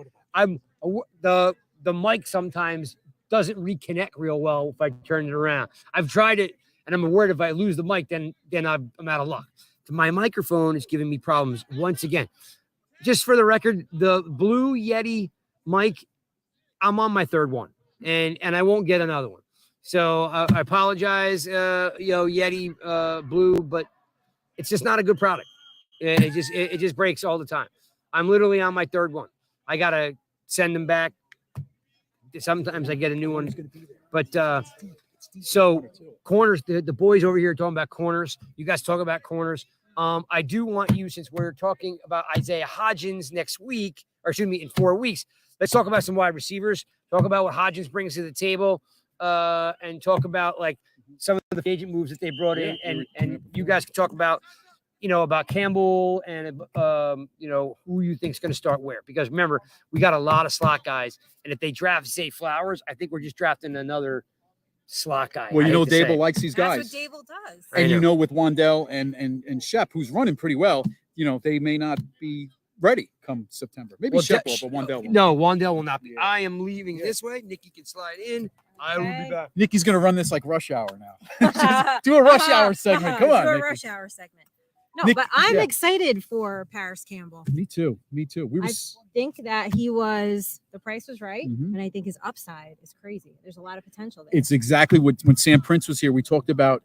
The mic sometimes doesn't reconnect real well if I turn it around. I've tried it. And I'm worried if I lose the mic, then I'm out of luck. My microphone is giving me problems once again. Just for the record, the Blue Yeti mic, I'm on my third one, and I won't get another one. So I apologize, Yeti Blue, but it's just not a good product. It just breaks all the time. I'm literally on my third one. I gotta send them back. Sometimes I get a new one, but. So corners, the boys over here are talking about corners. You guys talk about corners. I do want you, since we're talking about Isaiah Hodgins next week, or excuse me, in 4 weeks, let's talk about some wide receivers. Talk about what Hodgins brings to the table, and talk about like some of the agent moves that they brought in, and you guys can talk about, about Campbell and who you think is going to start where. Because remember, we got a lot of slot guys, and if they draft Zay Flowers, I think we're just drafting another slot guy.
Well, Dable likes these guys.
That's what Dable does.
And with Wandell and Shep, who's running pretty well, they may not be ready come September. Maybe Shep will, but Wandell won't.
No, Wandell will not be. Yeah. I am leaving this way. Nikki can slide in. I will be back.
Nikki's going to run this like rush hour now. Do a rush hour segment. Come on,
do a
Nikki.
rush hour segment. No, but I'm excited for Paris Campbell.
Me too.
I think that the price was right, and I think his upside is crazy. There's a lot of potential there.
It's exactly when Sam Prince was here, we talked about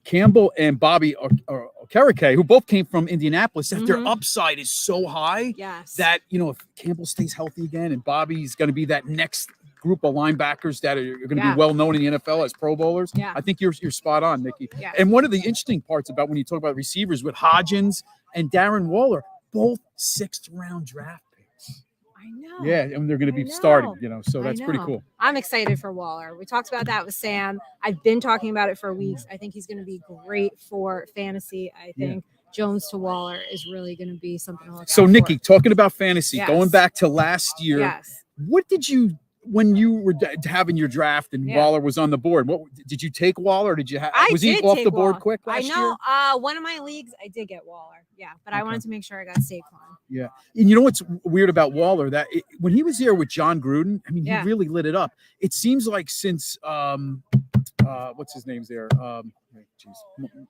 Campbell and Bobby Okereke, who both came from Indianapolis, that their upside is so high that, if Campbell stays healthy again and Bobby's going to be that next group of linebackers that are going to be well known in the NFL as Pro Bowlers.
Yeah.
I think you're spot on, Nikki.
Yeah.
And one of the interesting parts about when you talk about receivers with Hodgins and Darren Waller, both 6th round draft picks.
I know.
Yeah, and they're going to be starting, so that's pretty cool.
I'm excited for Waller. We talked about that with Sam. I've been talking about it for weeks. I think he's going to be great for fantasy. I think Jones to Waller is really going to be something to look
So,
out
Nikki,
for.
talking about fantasy, going back to last year, what did you when you were having your draft and Waller was on the board? What did you take Waller? Or did you was he off the board quick last year?
One of my leagues I did get Waller. Yeah, but I wanted to make sure I got Saquon.
Yeah, and you know what's weird about Waller? That when he was here with John Gruden, I mean, he really lit it up. It seems like since what's his name's there?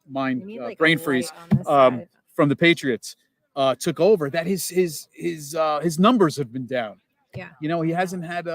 Brain freeze. From the Patriots took over. That his numbers have been down.
Yeah,
he hasn't had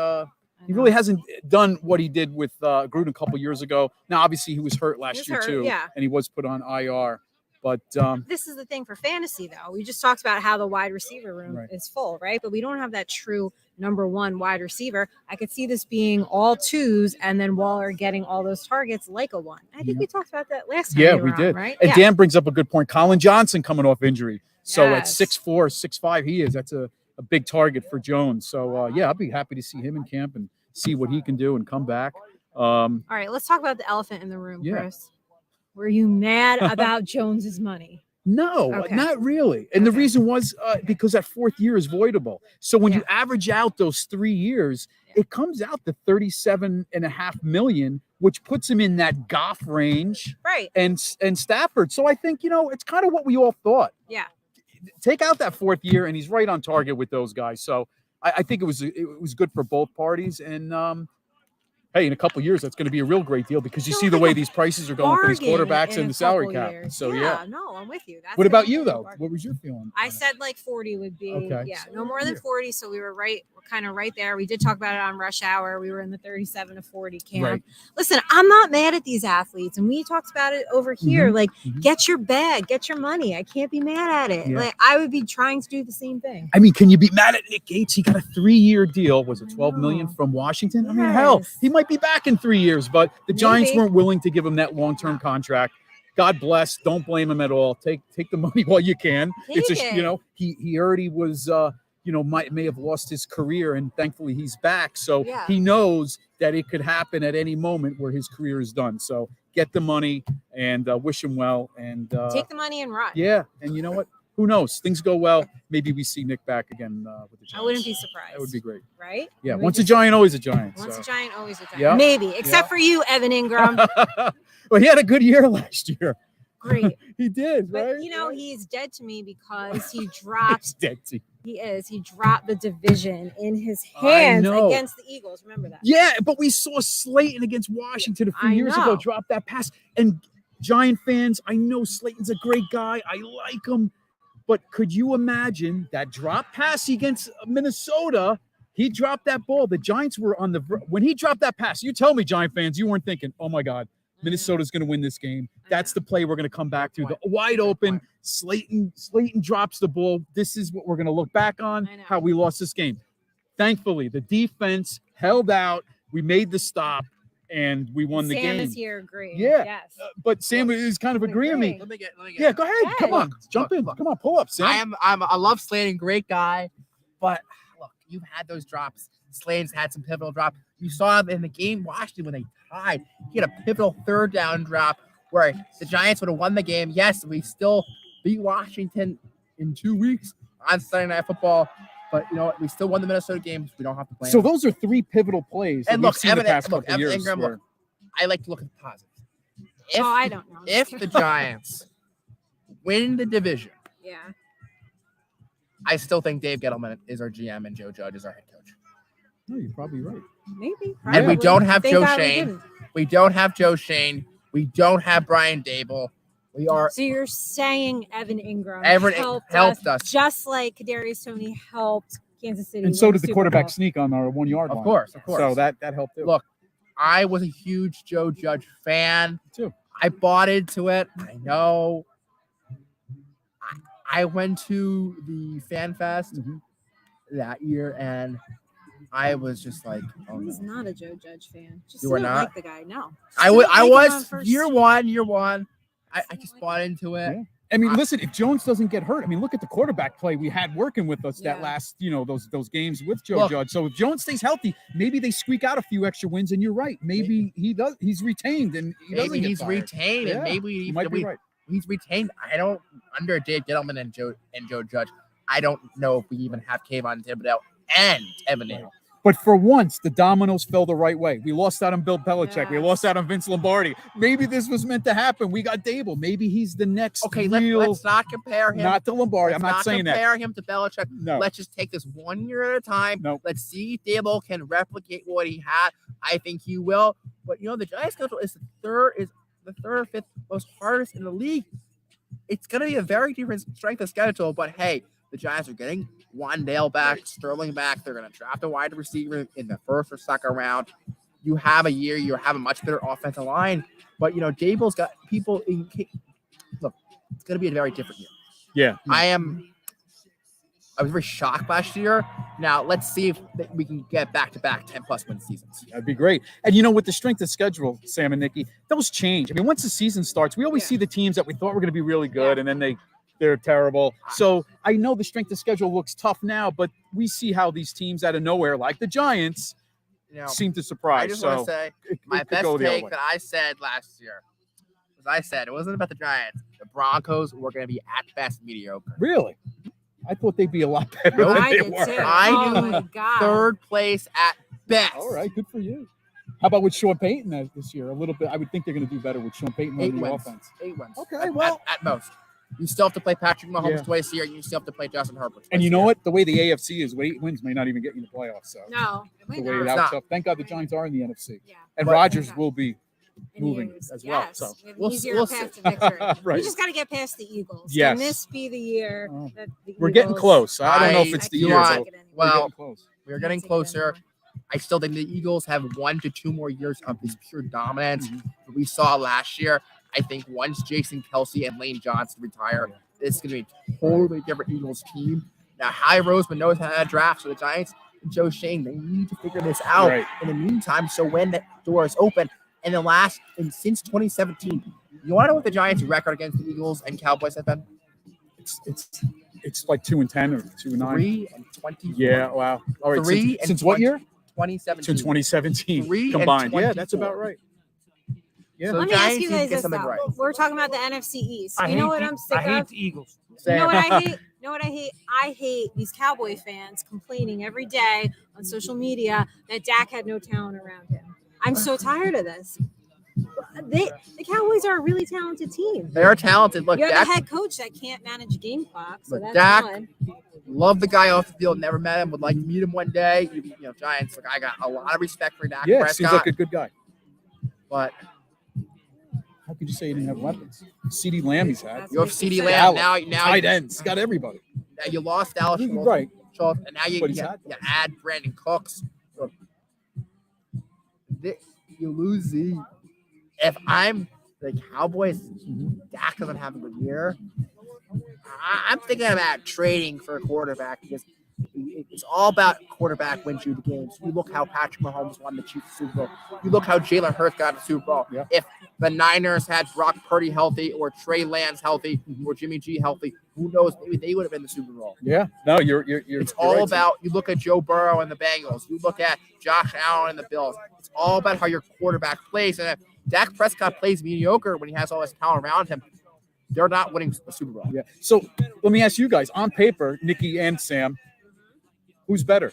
he really hasn't done what he did with Gruden a couple years ago. Now, obviously, he was hurt last year too, and he was put on IR. But
this is the thing for fantasy, though. We just talked about how the wide receiver room is full, right? But we don't have that true number one wide receiver. I could see this being all twos and then Waller getting all those targets like a one. I think we talked about that last time.
Yeah, we did.
Right?
And Dan brings up a good point. Colin Johnson coming off injury. So at 6'4", 6'5", he is. That's a big target for Jones. So, I'll be happy to see him in camp and see what he can do and come back.
All right, let's talk about the elephant in the room, Chris. Were you mad about Jones's money?
No, not really. And the reason was because that fourth year is voidable. So when you average out those 3 years, it comes out to $37.5 million, which puts him in that Goff range,
right? And
Stafford. So I think it's kind of what we all thought.
Yeah.
Take out that fourth year, and he's right on target with those guys. So I think it was good for both parties. And hey, in a couple years, that's going to be a real great deal because you
Feels
see the
like
way
a
these prices are going for these
bargain
quarterbacks
in
and
a
the salary
couple
cap.
years.
So yeah.
No, I'm with you. That's
What
gonna
about
be
you
a
though?
bargain.
What was your feeling?
I
on it?
said like 40 would be
Okay.
yeah, no more than 40. So we were kind of right there. We did talk about it on rush hour. We were in the 37 to 40 camp.
Right.
Listen, I'm not mad at these athletes, and we talked about it over here.
Mhm.
Like,
Mhm.
get your bag, get your money. I can't be mad at it.
Yeah.
Like, I would be trying to do the same thing.
I mean, can you be mad at Nick Gates? He got a 3-year deal. Was it
I
12 million
know.
from Washington? I mean, hell,
Yes.
he might be back in 3 years, but the Giants
Maybe.
weren't willing to give him that long-term
No.
contract. God bless. Don't blame him at all. Take the money while you can.
Take
It's
it.
you know, he already was may have lost his career, and thankfully he's back. So
Yeah.
he knows that it could happen at any moment where his career is done. So get the money and wish him well. And
Take the money and run.
yeah, and you know what? Who knows? Things go well. Maybe we see Nick back again with the Giants.
I wouldn't be surprised.
That would be great.
Right?
Yeah,
We
once a
just-
Giant, always a Giant.
Once
so.
a Giant, always a Giant.
Yeah.
Maybe, except for you, Evan Ingram.
Well, he had a good year last year.
Great.
He did,
But
right?
you know, he's dead to me because he dropped
Dead to-
he dropped the division in his
I
hands
know.
against the Eagles. Remember that?
Yeah, but we saw Slayton against Washington a few
I
years ago
know.
drop that pass. And Giant fans, I know Slayton's a great guy. I like him. But could you imagine that drop pass against Minnesota? He dropped that ball. The Giants were on the when he dropped that pass. You tell me, Giant fans, you weren't thinking, "Oh my God, Minnesota's going to win this game." That's the play we're going to come back to. The wide open Slayton drops the ball. This is what we're going to look back on.
I know.
How we lost this game. Thankfully, the defense held out. We made the stop, and we won the
Sam
game.
is here agreeing.
Yeah.
Yes.
But Sam is kind of agreeing with me.
Let me get.
Yeah, go ahead. Come on, jump in. Come on, pull up, Sam.
I love Slayton, great guy, but look, you've had those drops. Slayton's had some pivotal drops. You saw him in the game Washington when they tied. He had a pivotal third down drop where the Giants would have won the game. Yes, we still beat Washington in 2 weeks on Sunday Night Football, but you know what? We still won the Minnesota games. We don't have to play.
So those are 3 pivotal plays.
And
that
look,
we've seen the past
Evan
couple years
Ingram,
where-
look, I like to look at the positives.
I don't know.
If the Giants win the division,
Yeah.
I still think Dave Gettleman is our GM and Joe Judge is our head coach.
No, you're probably right.
Maybe.
And we
probably.
don't have
Thank
Joe
God we
Shane.
didn't.
We don't have Joe Shane. We don't have Brian Dable. We are
So you're saying Evan Ingram
helped us.
just like Kadarius Toney helped Kansas City.
And so
win
did the
Super
quarterback
Bowl.
sneak on our 1 yard line.
Of course.
So that helped too.
Look, I was a huge Joe Judge fan.
Too.
I bought into it. I know. I went to the Fan Fest that year, and I was just like,
I was not a Joe Judge fan. Just
You were
didn't
not?
like the guy. No.
I
Just
was.
didn't
I
like him on
was
first.
year one. I just bought into it.
Yeah. I mean, listen, if Jones doesn't get hurt, I mean, look at the quarterback play we had working with us that
Yeah.
last, those games with Joe
Look.
Judge. So if Jones stays healthy, maybe they squeak out a few extra wins. And you're right, maybe he does. He's retained, and he doesn't
Maybe
get
he's
fired.
retained,
Yeah,
and maybe
You might be right.
he's retained. I don't under Dave Gettleman and Joe Judge. I don't know if we even have Kayvon Thibodeau and Evan Ingram.
But for once, the dominoes fell the right way. We lost out on Bill Belichick. We
Yes.
lost out on Vince Lombardi. Maybe this was meant to happen. We got Dable. Maybe he's the next
Okay,
real,
let's not compare him.
not to Lombardi.
Let's
I'm not saying that.
compare him to Belichick.
No.
Let's just take this 1 year at a time.
Nope.
Let's see if Dable can replicate what he had. I think he will. But the Giants' schedule is the third or fifth most hardest in the league. It's going to be a very different strength of schedule. But hey, the Giants are getting Wandale back, Sterling back. They're going to draft a wide receiver in the first or second round. You have a year. You have a much better offensive line. But Dable's got people in. Look, it's going to be a very different year.
Yeah.
I was very shocked last year. Now let's see if we can get back-to-back 10+ win seasons.
That'd be great. And with the strength of schedule, Sam and Nikki, those change. I mean, once the season starts, we always see the teams that we thought were going to be really good, and then they're terrible. So I know the strength of schedule looks tough now, but we see how these teams out of nowhere, like the Giants, seem to surprise.
I just want to say my best take that I said last year was I said it wasn't about the Giants. The Broncos were going to be at best mediocre.
Really? I thought they'd be a lot better
Nope.
than
I
they
did
were.
too.
I
Oh
do
my God.
third place at best.
All right, good for you. How about with Sean Payton this year? A little bit. I would think they're going to do better with Sean Payton
8
running the
wins.
offense.
8 wins.
Okay, well-
at most. You still have to play Patrick Mahomes
Yeah.
twice a year. You still have to play Justin Herbert. Twice
And you
a
know
year.
what? The way the AFC is, 8 wins may not even get you in the playoffs. So
No, it
the
might
way
not.
it
It's
out
not.
tough. Thank God the Giants are in the NFC,
Yeah.
and
But-
Rodgers will be
And
moving
Eagles,
as well.
yes.
So
We have an
We'll-
easier
we'll
path
see.
to victory.
Right.
We just got to get past the Eagles.
Yes.
Can this be the year
Oh.
that the
we're getting
Eagles-
close. I don't know if
I-
it's the
you
year.
want-
But
Take it anymore.
we're
Well,
getting close.
we're getting
Take it
closer.
anymore.
I still think the Eagles have 1 to 2 more years of this pure dominance
Mhm.
that we saw last year. I think once Jason Kelsey and Lane Johnson retire, this is going to be a totally different Eagles team. Now, Howie Roseman knows how to draft for the Giants. And Joe Shane, they need to figure this out
Right.
in the meantime. So when that door is open, and since 2017, you want to know what the Giants' record against the Eagles and Cowboys have been?
It's like 2-10 or 2-9.
3-24.
Yeah. Wow. All right.
3
Since,
and
since what
20.
year?
2017.
Since 2017
3 and
combined. Yeah, that's
24.
about right. Yeah.
So
Let
the
me ask
Giants
you
need to
guys
get
this
something
though.
right.
We're talking about the NFC East.
I
You know
hate
what
the-
I'm sick
I hate
of?
the Eagles.
You know what I hate? You know what I hate? I hate these Cowboy fans complaining every day on social media that Dak had no talent around him. I'm so tired of this. The Cowboys are a really talented team.
They're talented. Look,
You have
Dak,
a head coach that can't manage a game clock, so
Look,
that's
Dak-
one.
love the guy off the field. Never met him. Would like to meet him one day. You know, Giants. Look, I got a lot of respect for Dak
Yeah.
Prescott.
Seems like a good guy.
But
How could you say he didn't have weapons? CeeDee Lamb he's had.
That's
you have
what makes
CeeDee
me
Lamb.
sad.
Now
Tight ends. He's got everybody.
you lost Dallas Schultz,
Right.
and now you
But he's had
add Brandon Cooks. Look, you lose Z. If I'm the Cowboys, Dak doesn't have a good year. I'm thinking about trading for a quarterback because it's all about quarterback wins you the games. You look how Patrick Mahomes won the Chiefs Super Bowl. You look how Jalen Hurts got the Super Bowl.
Yeah.
If the Niners had Brock Purdy healthy or Trey Lance healthy or Jimmy G healthy, who knows? Maybe they would have been the Super Bowl.
Yeah. No, you're.
It's
you're
all
right,
about, you look at Joe Burrow and the Bengals. You look at Josh Allen and the Bills. It's all about how your quarterback plays. And if Dak Prescott plays mediocre when he has all this talent around him, they're not winning the Super Bowl.
Yeah. So let me ask you guys: on paper, Nikki and Sam, who's better,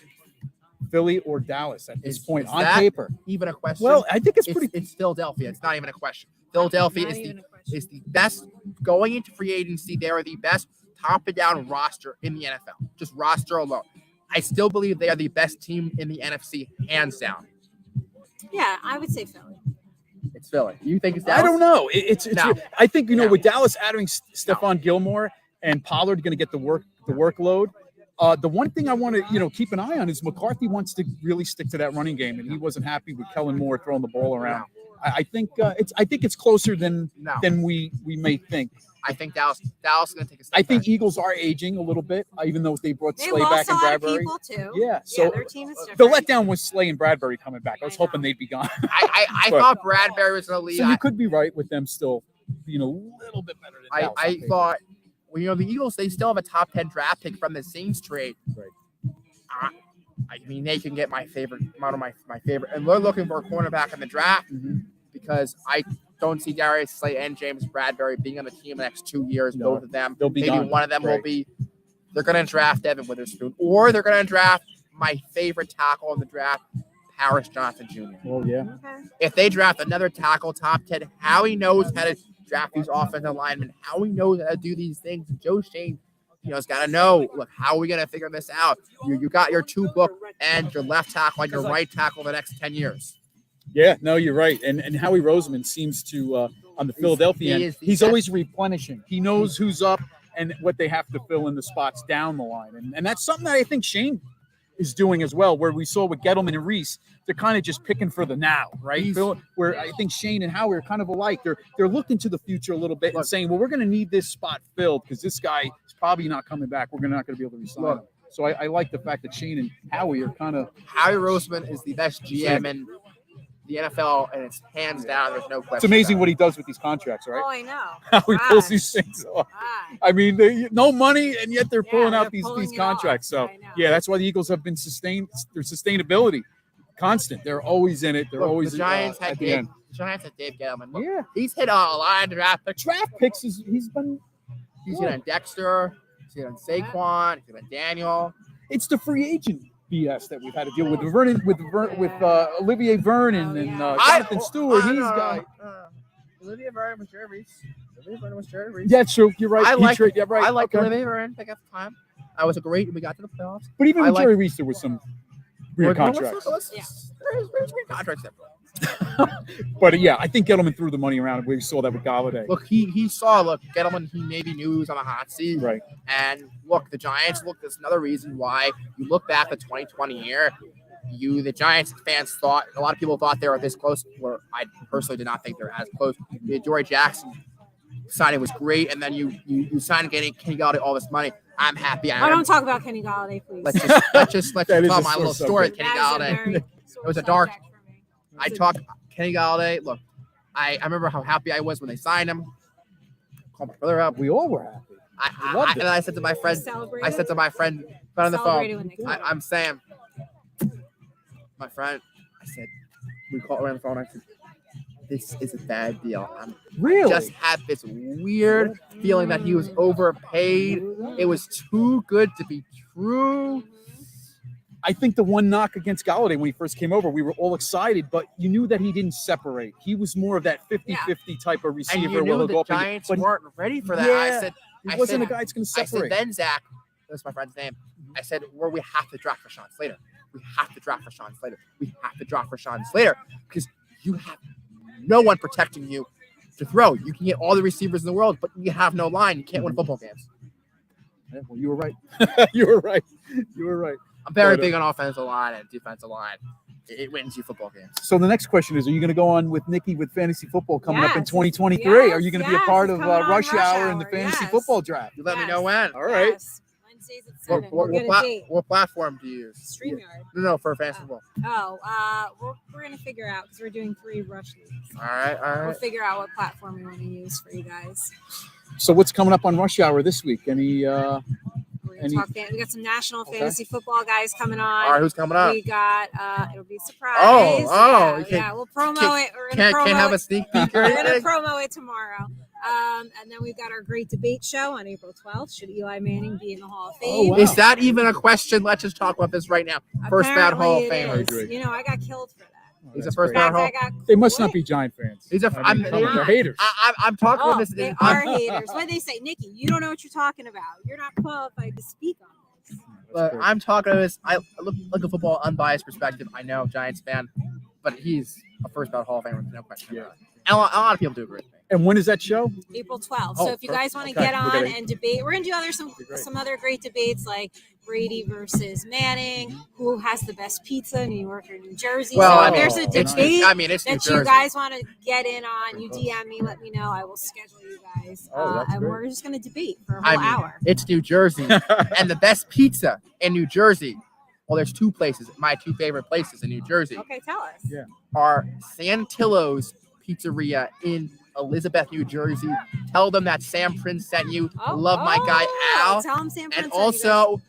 Philly or Dallas at this
Is-
point?
is
On
that
paper.
Even a question?
Well, I think it's pretty.
It's Philadelphia. It's not even a question. Philadelphia
Not
is
even
the,
a question.
is the best going into free agency. They are the best top and down roster in the NFL. Just roster alone. I still believe they are the best team in the NFC, hands down.
Yeah, I would say Philly.
It's Philly. You think it's Dallas?
I don't know. It's
No.
I think
No.
with Dallas adding Stephon Gilmore and Pollard going to get the workload. The one thing I want to keep an eye on is McCarthy wants to really stick to that running game, and he wasn't happy with Kellen Moore throwing the ball around. I think it's closer than
No.
we may think.
I think Dallas is going to take a step
I think
back.
Eagles are aging a little bit, even though they brought
They
Slay
lost
back
a
and
lot of
Bradbury.
people too.
Yeah, so
their team is
the
different.
letdown was Slay and Bradbury coming back. I was
I know.
hoping they'd be gone.
I
But-
thought Bradbury was going to lead.
So you could be right with them still being a little bit better than Dallas.
I thought, well, the Eagles, they still have a top 10 draft pick from the Saints trade.
Right.
I mean, they can get my favorite, one of my favorite, and we're looking for a cornerback in the draft
Mhm.
because I don't see Darius Slay and James Bradbury being on the team the next 2 years.
No,
Both of them,
they'll be
maybe
gone.
one of them will
Right.
be. They're going to draft Devin Witherspoon, or they're going to draft my favorite tackle in the draft, Paris Johnson Jr.
Well, yeah.
Okay.
If they draft another tackle top 10, Howie knows how to draft these offensive linemen. Howie knows how to do these things. Joe Shane, has got to know, look, how are we going to figure this out? You got your two book and your left tackle and your right tackle the next 10 years.
Yeah, no, you're right. And Howie Roseman seems to, on the Philadelphia
he
end,
is the
he's
best.
always replenishing. He knows who's up and what they have to fill in the spots down the line. And that's something that I think Shane is doing as well, where we saw with Gettleman and Reese, they're kind of just picking for the now, right? Where I think Shane and Howie are kind of alike. They're looking to the future a little bit and saying, well, we're going to need this spot filled because this guy is probably not coming back. We're not going to be able to resign him. So I like the fact that Shane and Howie are kind of.
Howie Roseman is the best GM in the NFL, and it's hands down. There's no question.
It's amazing
about
what he does with these contracts, right?
Oh, I know.
How he pulls
Gosh.
these things off.
Ah,
I mean, no money, and yet they're
Yeah,
pulling out
they're
these
pulling it
contracts.
off.
So
I know.
yeah, that's why the Eagles have been sustained. Their sustainability, constant. They're always in it. They're
Look,
always
the Giants had
at the
Dave.
end.
The Giants had Dave Gettleman. Look,
Yeah,
he's hit a lot of draft picks.
draft picks is he's been.
He's hit on Dexter. He's hit on Saquon. He's hit on Daniel.
It's the free agent BS that we've had to deal with. Vernon, with Olivier Vernon and
yeah.
Jonathan Stewart. He's got.
Olivia Vernon with Jervis. LeVay Burton was Jerry Reese.
Yeah, it's true. You're right.
I like.
Yeah, right.
I like
okay.
LeVay Burton. Pick at the time. I was great. We got to the playoffs.
But even
I
with
like-
Jerry Reese, there was some weird contracts.
There's weird contracts there.
But yeah, I think Gettleman threw the money around. We saw that with Galladay.
Look, he saw. Look, Gettleman. He maybe knew he was on a hot seat.
Right.
And look, the Giants. Look, there's another reason why you look back at 2020 year. The Giants fans thought, a lot of people thought they were this close, where I personally did not think they're as close. The Dory Jackson signing was great, and then you signed getting Kenny Galladay all this money. I'm happy.
Oh, don't talk about Kenny Galladay, please.
Let's just
That
tell
is a
my
sore
little story.
subject.
Kenny
That is a
Galladay.
very
It was a
sore
dark.
subject for me.
I talked Kenny Galladay. Look, I remember how happy I was when they signed him. Called my brother up.
We all were happy. Loved it.
And I said to my friend,
Celebrated?
friend on the
Celebrated
phone,
when they came.
I'm Sam. My friend, I said, we called around the phone. I said, this is a bad deal. I'm
Really?
just had this weird feeling that he was overpaid. It was too good to be true.
I think the one knock against Galladay when he first came over, we were all excited, but you knew that he didn't separate. He was more of that 50-50 type of receiver.
And you
where
knew
he'll
the
go up and get-
Giants
but
weren't ready for that.
Yeah.
I
he wasn't
said,
a guy that's going to
I said,
separate.
then Zach, that's my friend's name. I said, well, we have to draft Rashawn Slater. We have to draft Rashawn Slater. We have to draft Rashawn Slater because you have no one protecting you to throw. You can get all the receivers in the world, but you have no line. You can't win football games.
Yeah, well, you were right. You were right. You were right.
I'm very
But,
big on offensive line and defensive line. It wins you football games.
So the next question is, are you going to go on with Nikki with fantasy football coming up in
Yes.
2023?
Yes,
are you going to
yes,
be a part
it's
of
coming on
Rush
Rush
Hour and the
Hour,
fantasy
yes.
football draft?
You let me know when.
All right.
Yes. Wednesdays at 7. We'll get a date.
What platform do you use?
StreamYard.
No, for fantasy football.
We're going to figure out because we're doing 3 rush leagues.
All right.
We'll figure out what platform we want to use for you guys.
So what's coming up on Rush Hour this week? Any
We're gonna
Any-
talk we got some national
Okay.
fantasy football guys coming on.
All right, who's coming up?
We got it'll be a surprise.
Oh,
yeah,
you can't-
yeah, we'll promo it. We're gonna
Can't
promo
have
it.
a sneak peek or
We're gonna
anything?
promo it tomorrow. And then we've got our great debate show on April 12th. Should Eli Manning be in the Hall of Fame?
wow.
Is that even a question? Let's just talk about this right now. First ballot Hall of
Apparently
Famer.
it is. You know, I got killed for that.
He's a
that's
first
great.
In
ballot
fact,
Hall.
I got
They must not
quit.
be Giant fans.
He's a.
I mean, come on, they're haters.
I'm talking
Oh,
about this.
they
I'm-
are haters. What they say, Nikki? You don't know what you're talking about. You're not qualified to speak on this.
But I'm talking about this. I look like a football unbiased perspective. I know Giants fan, but he's a first ballot Hall of Famer, no question.
Yeah.
About it. And a lot of people do agree with me.
And when is that show?
April 12th.
Oh,
So if you guys want to
okay.
get
We're
on
gonna-
and debate, we're gonna do
great.
some other great debates like Brady versus Manning, who has the best pizza, New York or New Jersey.
Well,
so
I
if
mean,
there's a
it's-
debate
I mean, it's New
that you
Jersey.
guys want to get in on, you DM me, let me know. I will schedule you guys,
Oh, that's
and
great.
we're just gonna debate for a
I
whole
mean,
hour.
It's New Jersey, and the best pizza in New Jersey. Well, there's 2 places. My 2 favorite places in New Jersey
Okay, tell us.
Yeah.
are Santillo's Pizzeria in Elizabeth, New Jersey. Tell them that Sam Prince sent you. Love my guy Al.
Tell him Sam Prince
And
sent you guys.
also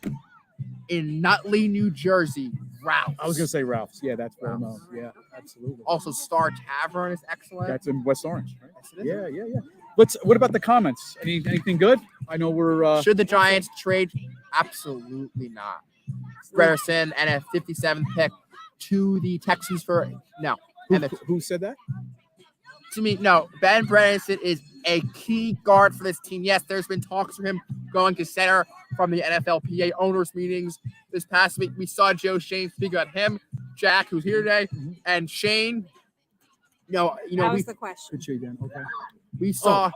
in Nutley, New Jersey, Ralph's.
I was going to say Ralph's. Yeah, that's well known. Yeah, absolutely.
Also, Star Tavern is excellent.
That's in West Orange, right?
Yes, it is.
Yeah. What about the comments? Anything good? I know we're
Should the Giants trade? Absolutely not. Grierson and a 57th pick to the Texans for no. And
who said that?
to me, no. Ben Brereton is a key guard for this team. Yes, there's been talks for him going to center from the NFLPA owners meetings this past week. We saw Joe Shane speak about him, Jack, who's here today, and Shane.
That was
we
the question.
Good shade, Dan. Okay.
we saw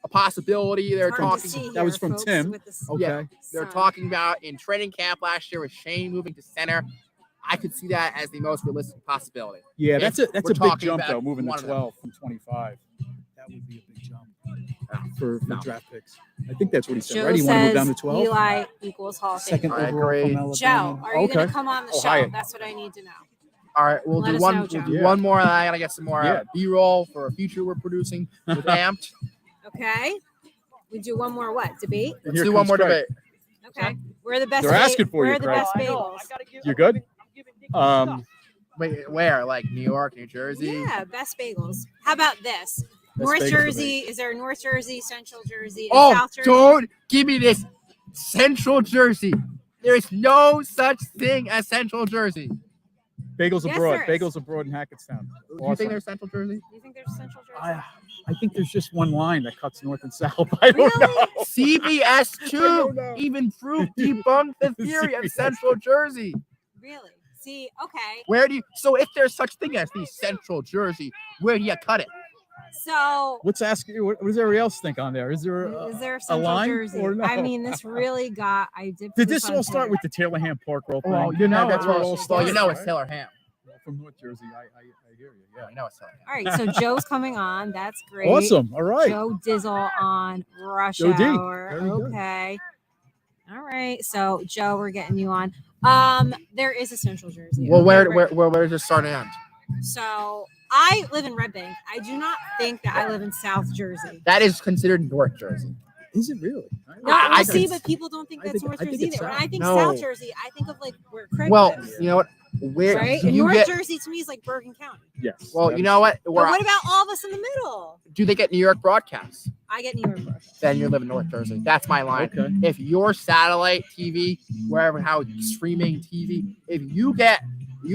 a possibility. They're
It's hard to
talking.
see
that was
here,
from
folks,
Tim.
with the
Okay.
Yeah, they're
sun.
talking about in training camp last year with Shane moving to center. I could see that as the most realistic possibility.
Yeah,
If
that's
we're
a big
talking
jump
about
though, moving
one
to
of them.
12 from 25. That would be a big jump for
No.
draft picks. I think that's what he said,
Joe
right? He want to move
says
down to 12.
Eli equals Hall of Fame.
Second
I
overall
agree.
from Alabama.
Joe, are you
okay.
going to come on the
Oh,
show?
hi.
That's what I need to know.
All right, we'll
Let
do
us
one.
know,
We'll
Joe.
do
Yeah.
one more, and I gotta get some more
Yeah.
B-roll for a future we're producing with Amped.
Okay. We do one more what? Debate?
And
Let's
here
do one
comes
more
Craig.
debate.
Okay. We're the best.
They're asking for
we're
you,
the
Craig.
best bagels.
You good?
Wait, where? Like New York, New Jersey?
Yeah, best bagels. How about this? North
bagels are
Jersey. Is there North Jersey, Central Jersey, and
Oh,
South Jersey?
don't give me this Central Jersey. There is no such thing as Central Jersey.
Bagels
Yes,
abroad.
there is.
Bagels abroad in Hackettstown.
Do you
Awesome.
think there's Central Jersey?
Do you think there's Central Jersey?
I think there's just one line that cuts north and south. I don't
Really?
know.
CBS
I
2
don't know.
even proved debunked the theory of
CBS.
Central Jersey.
Really? See, okay.
Where do you? So if there's such thing as the Central Jersey, where do you cut it?
So
What's asking you? What does everybody else think on there? Is there
is there Central
line
Jersey?
or no?
I mean, this really got. I did.
Did this all start with the Taylor Ham pork roll thing?
Well, you know,
that's where it all
well,
started.
you know, it's
right?
Taylor Ham.
From North Jersey. I hear you. Yeah.
You know, it's Taylor Ham.
All right, so Joe's coming on. That's great.
Awesome. All right.
Joe Dizzle on Rush
Joe D.
Hour.
Very good.
Okay. All right. So Joe, we're getting you on. There is a Central Jersey.
Well,
Okay,
where does it start and end?
So I live in Red Bank. I do not think that I live in South Jersey.
That is considered North Jersey.
Is it really?
No,
I
I see,
think-
but people don't think
I
that's
think-
North
I think
Jersey
it's
either. When
South.
I think
No.
South Jersey, I think of like where Craig
Well,
lives.
you know what? Where
Right?
do
And
you
North
get?
Jersey to me is like Bergen County.
Yes.
Well,
that
you
is-
know what?
But
Where
what about all of us in the middle?
do they get New York broadcasts?
I get New York broadcast.
Then you live in North Jersey. That's my line.
Okay.
If your satellite TV, wherever, how streaming TV, if you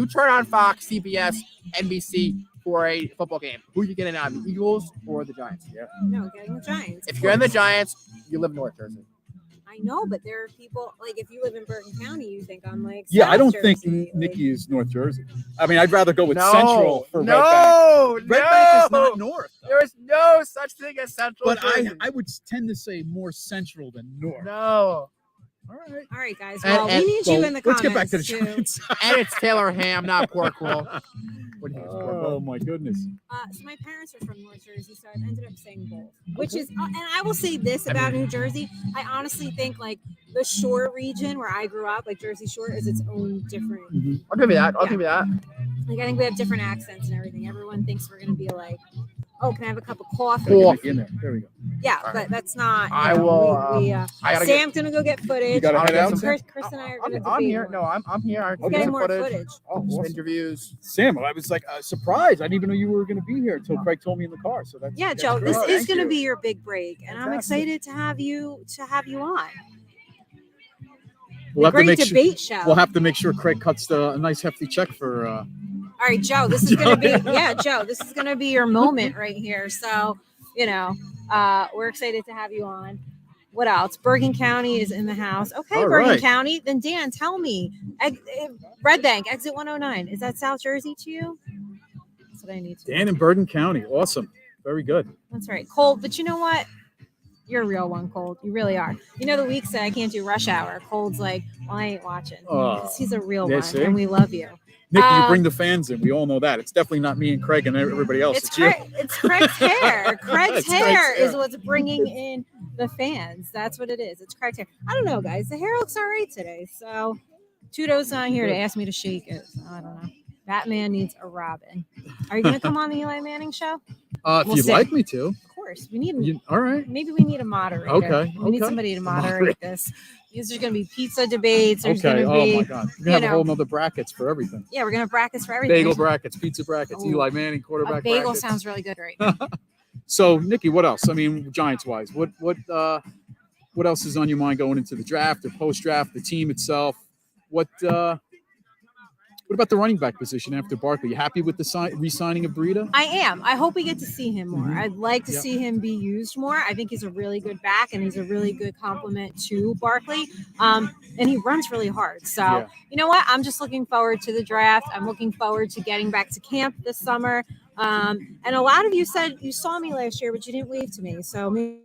turn on Fox, CBS, NBC for a football game, who are you getting on, the Eagles or the Giants? Yeah.
No, getting the Giants.
If you're in the Giants, you live in North Jersey.
I know, but there are people like if you live in Bergen County, you think I'm like
Yeah, I
South
don't
Jersey.
think
Like,
Nikki is North Jersey. I mean, I'd rather go with
No,
Central for Red Bank.
no,
Red Bank is
no.
not North. though.
There is no such thing as Central
But
Jersey.
I would tend to say more Central than North.
No.
All right.
All right, guys.
And-
Well,
and-
we need
Well,
you in the
let's
comments
get back to the
too.
Giants.
And it's Taylor Ham, not pork roll. What do you think? It's pork roll?
Oh my goodness.
So my parents are from North Jersey, so I've ended up saying both. Which is, and I will say this about New Jersey: I honestly think like the shore region where I grew up, like Jersey Shore, is its own different.
I'll give you that. I'll
Yeah.
give you that.
Like I think we have different accents and everything. Everyone thinks we're gonna be like, oh, can I have a cup of coffee?
Gotta get
Cool.
Nikki in there. There we go.
Yeah,
All
but that's not.
I
you know,
will,
We,
I gotta get.
Sam's gonna go get footage.
You gotta
I'll
head
get
out.
some-
Chris and I are gonna
I'm
debate
here.
more.
No, I'm here. I
We're
can
getting
get
more
footage.
footage.
Oh, awesome.
Interviews.
Sam, I was like surprised. I didn't even know you were going to be here until Craig told me in the car. So that's
Yeah,
that's
Joe,
great.
this
Thank
is going to
you.
be your big break, and I'm
Fantastic.
excited to have you on.
We'll have to
Great
make sure.
debate show.
We'll have to make sure Craig cuts a nice hefty check for.
All right, Joe, this is going to be Joe, this is going to be your moment right here. So, we're excited to have you on. What else? Bergen County is in the house. Okay,
All
Bergen
right.
County. Then Dan, tell me, Red Bank, exit 109. Is that South Jersey to you? That's what I need to know.
Dan in Bergen County. Awesome. Very good.
That's right. Cold, but you know what? You're a real one, Cold. You really are. You know the weeks that I can't do rush hour. Cold's like, well, I ain't watching.
Oh,
'Cause he's a real
yeah,
one,
see?
and we love you.
Nick, you
Um,
bring the fans in. We all know that. It's definitely not me and Craig and everybody else.
It's
you.
It's Craig's hair. Craig's
It's
hair
Craig's
is what's bringing in the fans. That's what it is. It's Craig's hair. I don't know, guys. The hair looks all right today. So Tudo's not here to ask me to shake it. So I don't know. Batman needs a Robin. Are you going to come on the Eli Manning show?
If
We'll
you'd
see.
like me to.
Of course. We need.
All right.
Maybe we need a moderator.
Okay,
We need
okay.
somebody to moderate this. There's going to be pizza debates. There's
Okay.
going to
Oh
be.
my God. We're gonna have
you
a
know.
whole nother brackets for everything.
Yeah, we're going to have brackets for everything.
Bagel brackets, pizza brackets,
Ooh.
Eli Manning quarterback
A bagel
brackets.
sounds really good right now.
So, Nikki, what else? I mean, Giants wise, what else is on your mind going into the draft or post draft? The team itself. What about the running back position after Barkley? You happy with the re-signing of Breida?
I am. I hope we get to see him more.
Mhm.
I'd like to
Yep.
see him be used more. I think he's a really good back, and he's a really good complement to Barkley. And he runs really hard. So,
Yeah.
you know what? I'm just looking forward to the draft. I'm looking forward to getting back to camp this summer. And a lot of you said you saw me last year, but you didn't wave to me. So maybe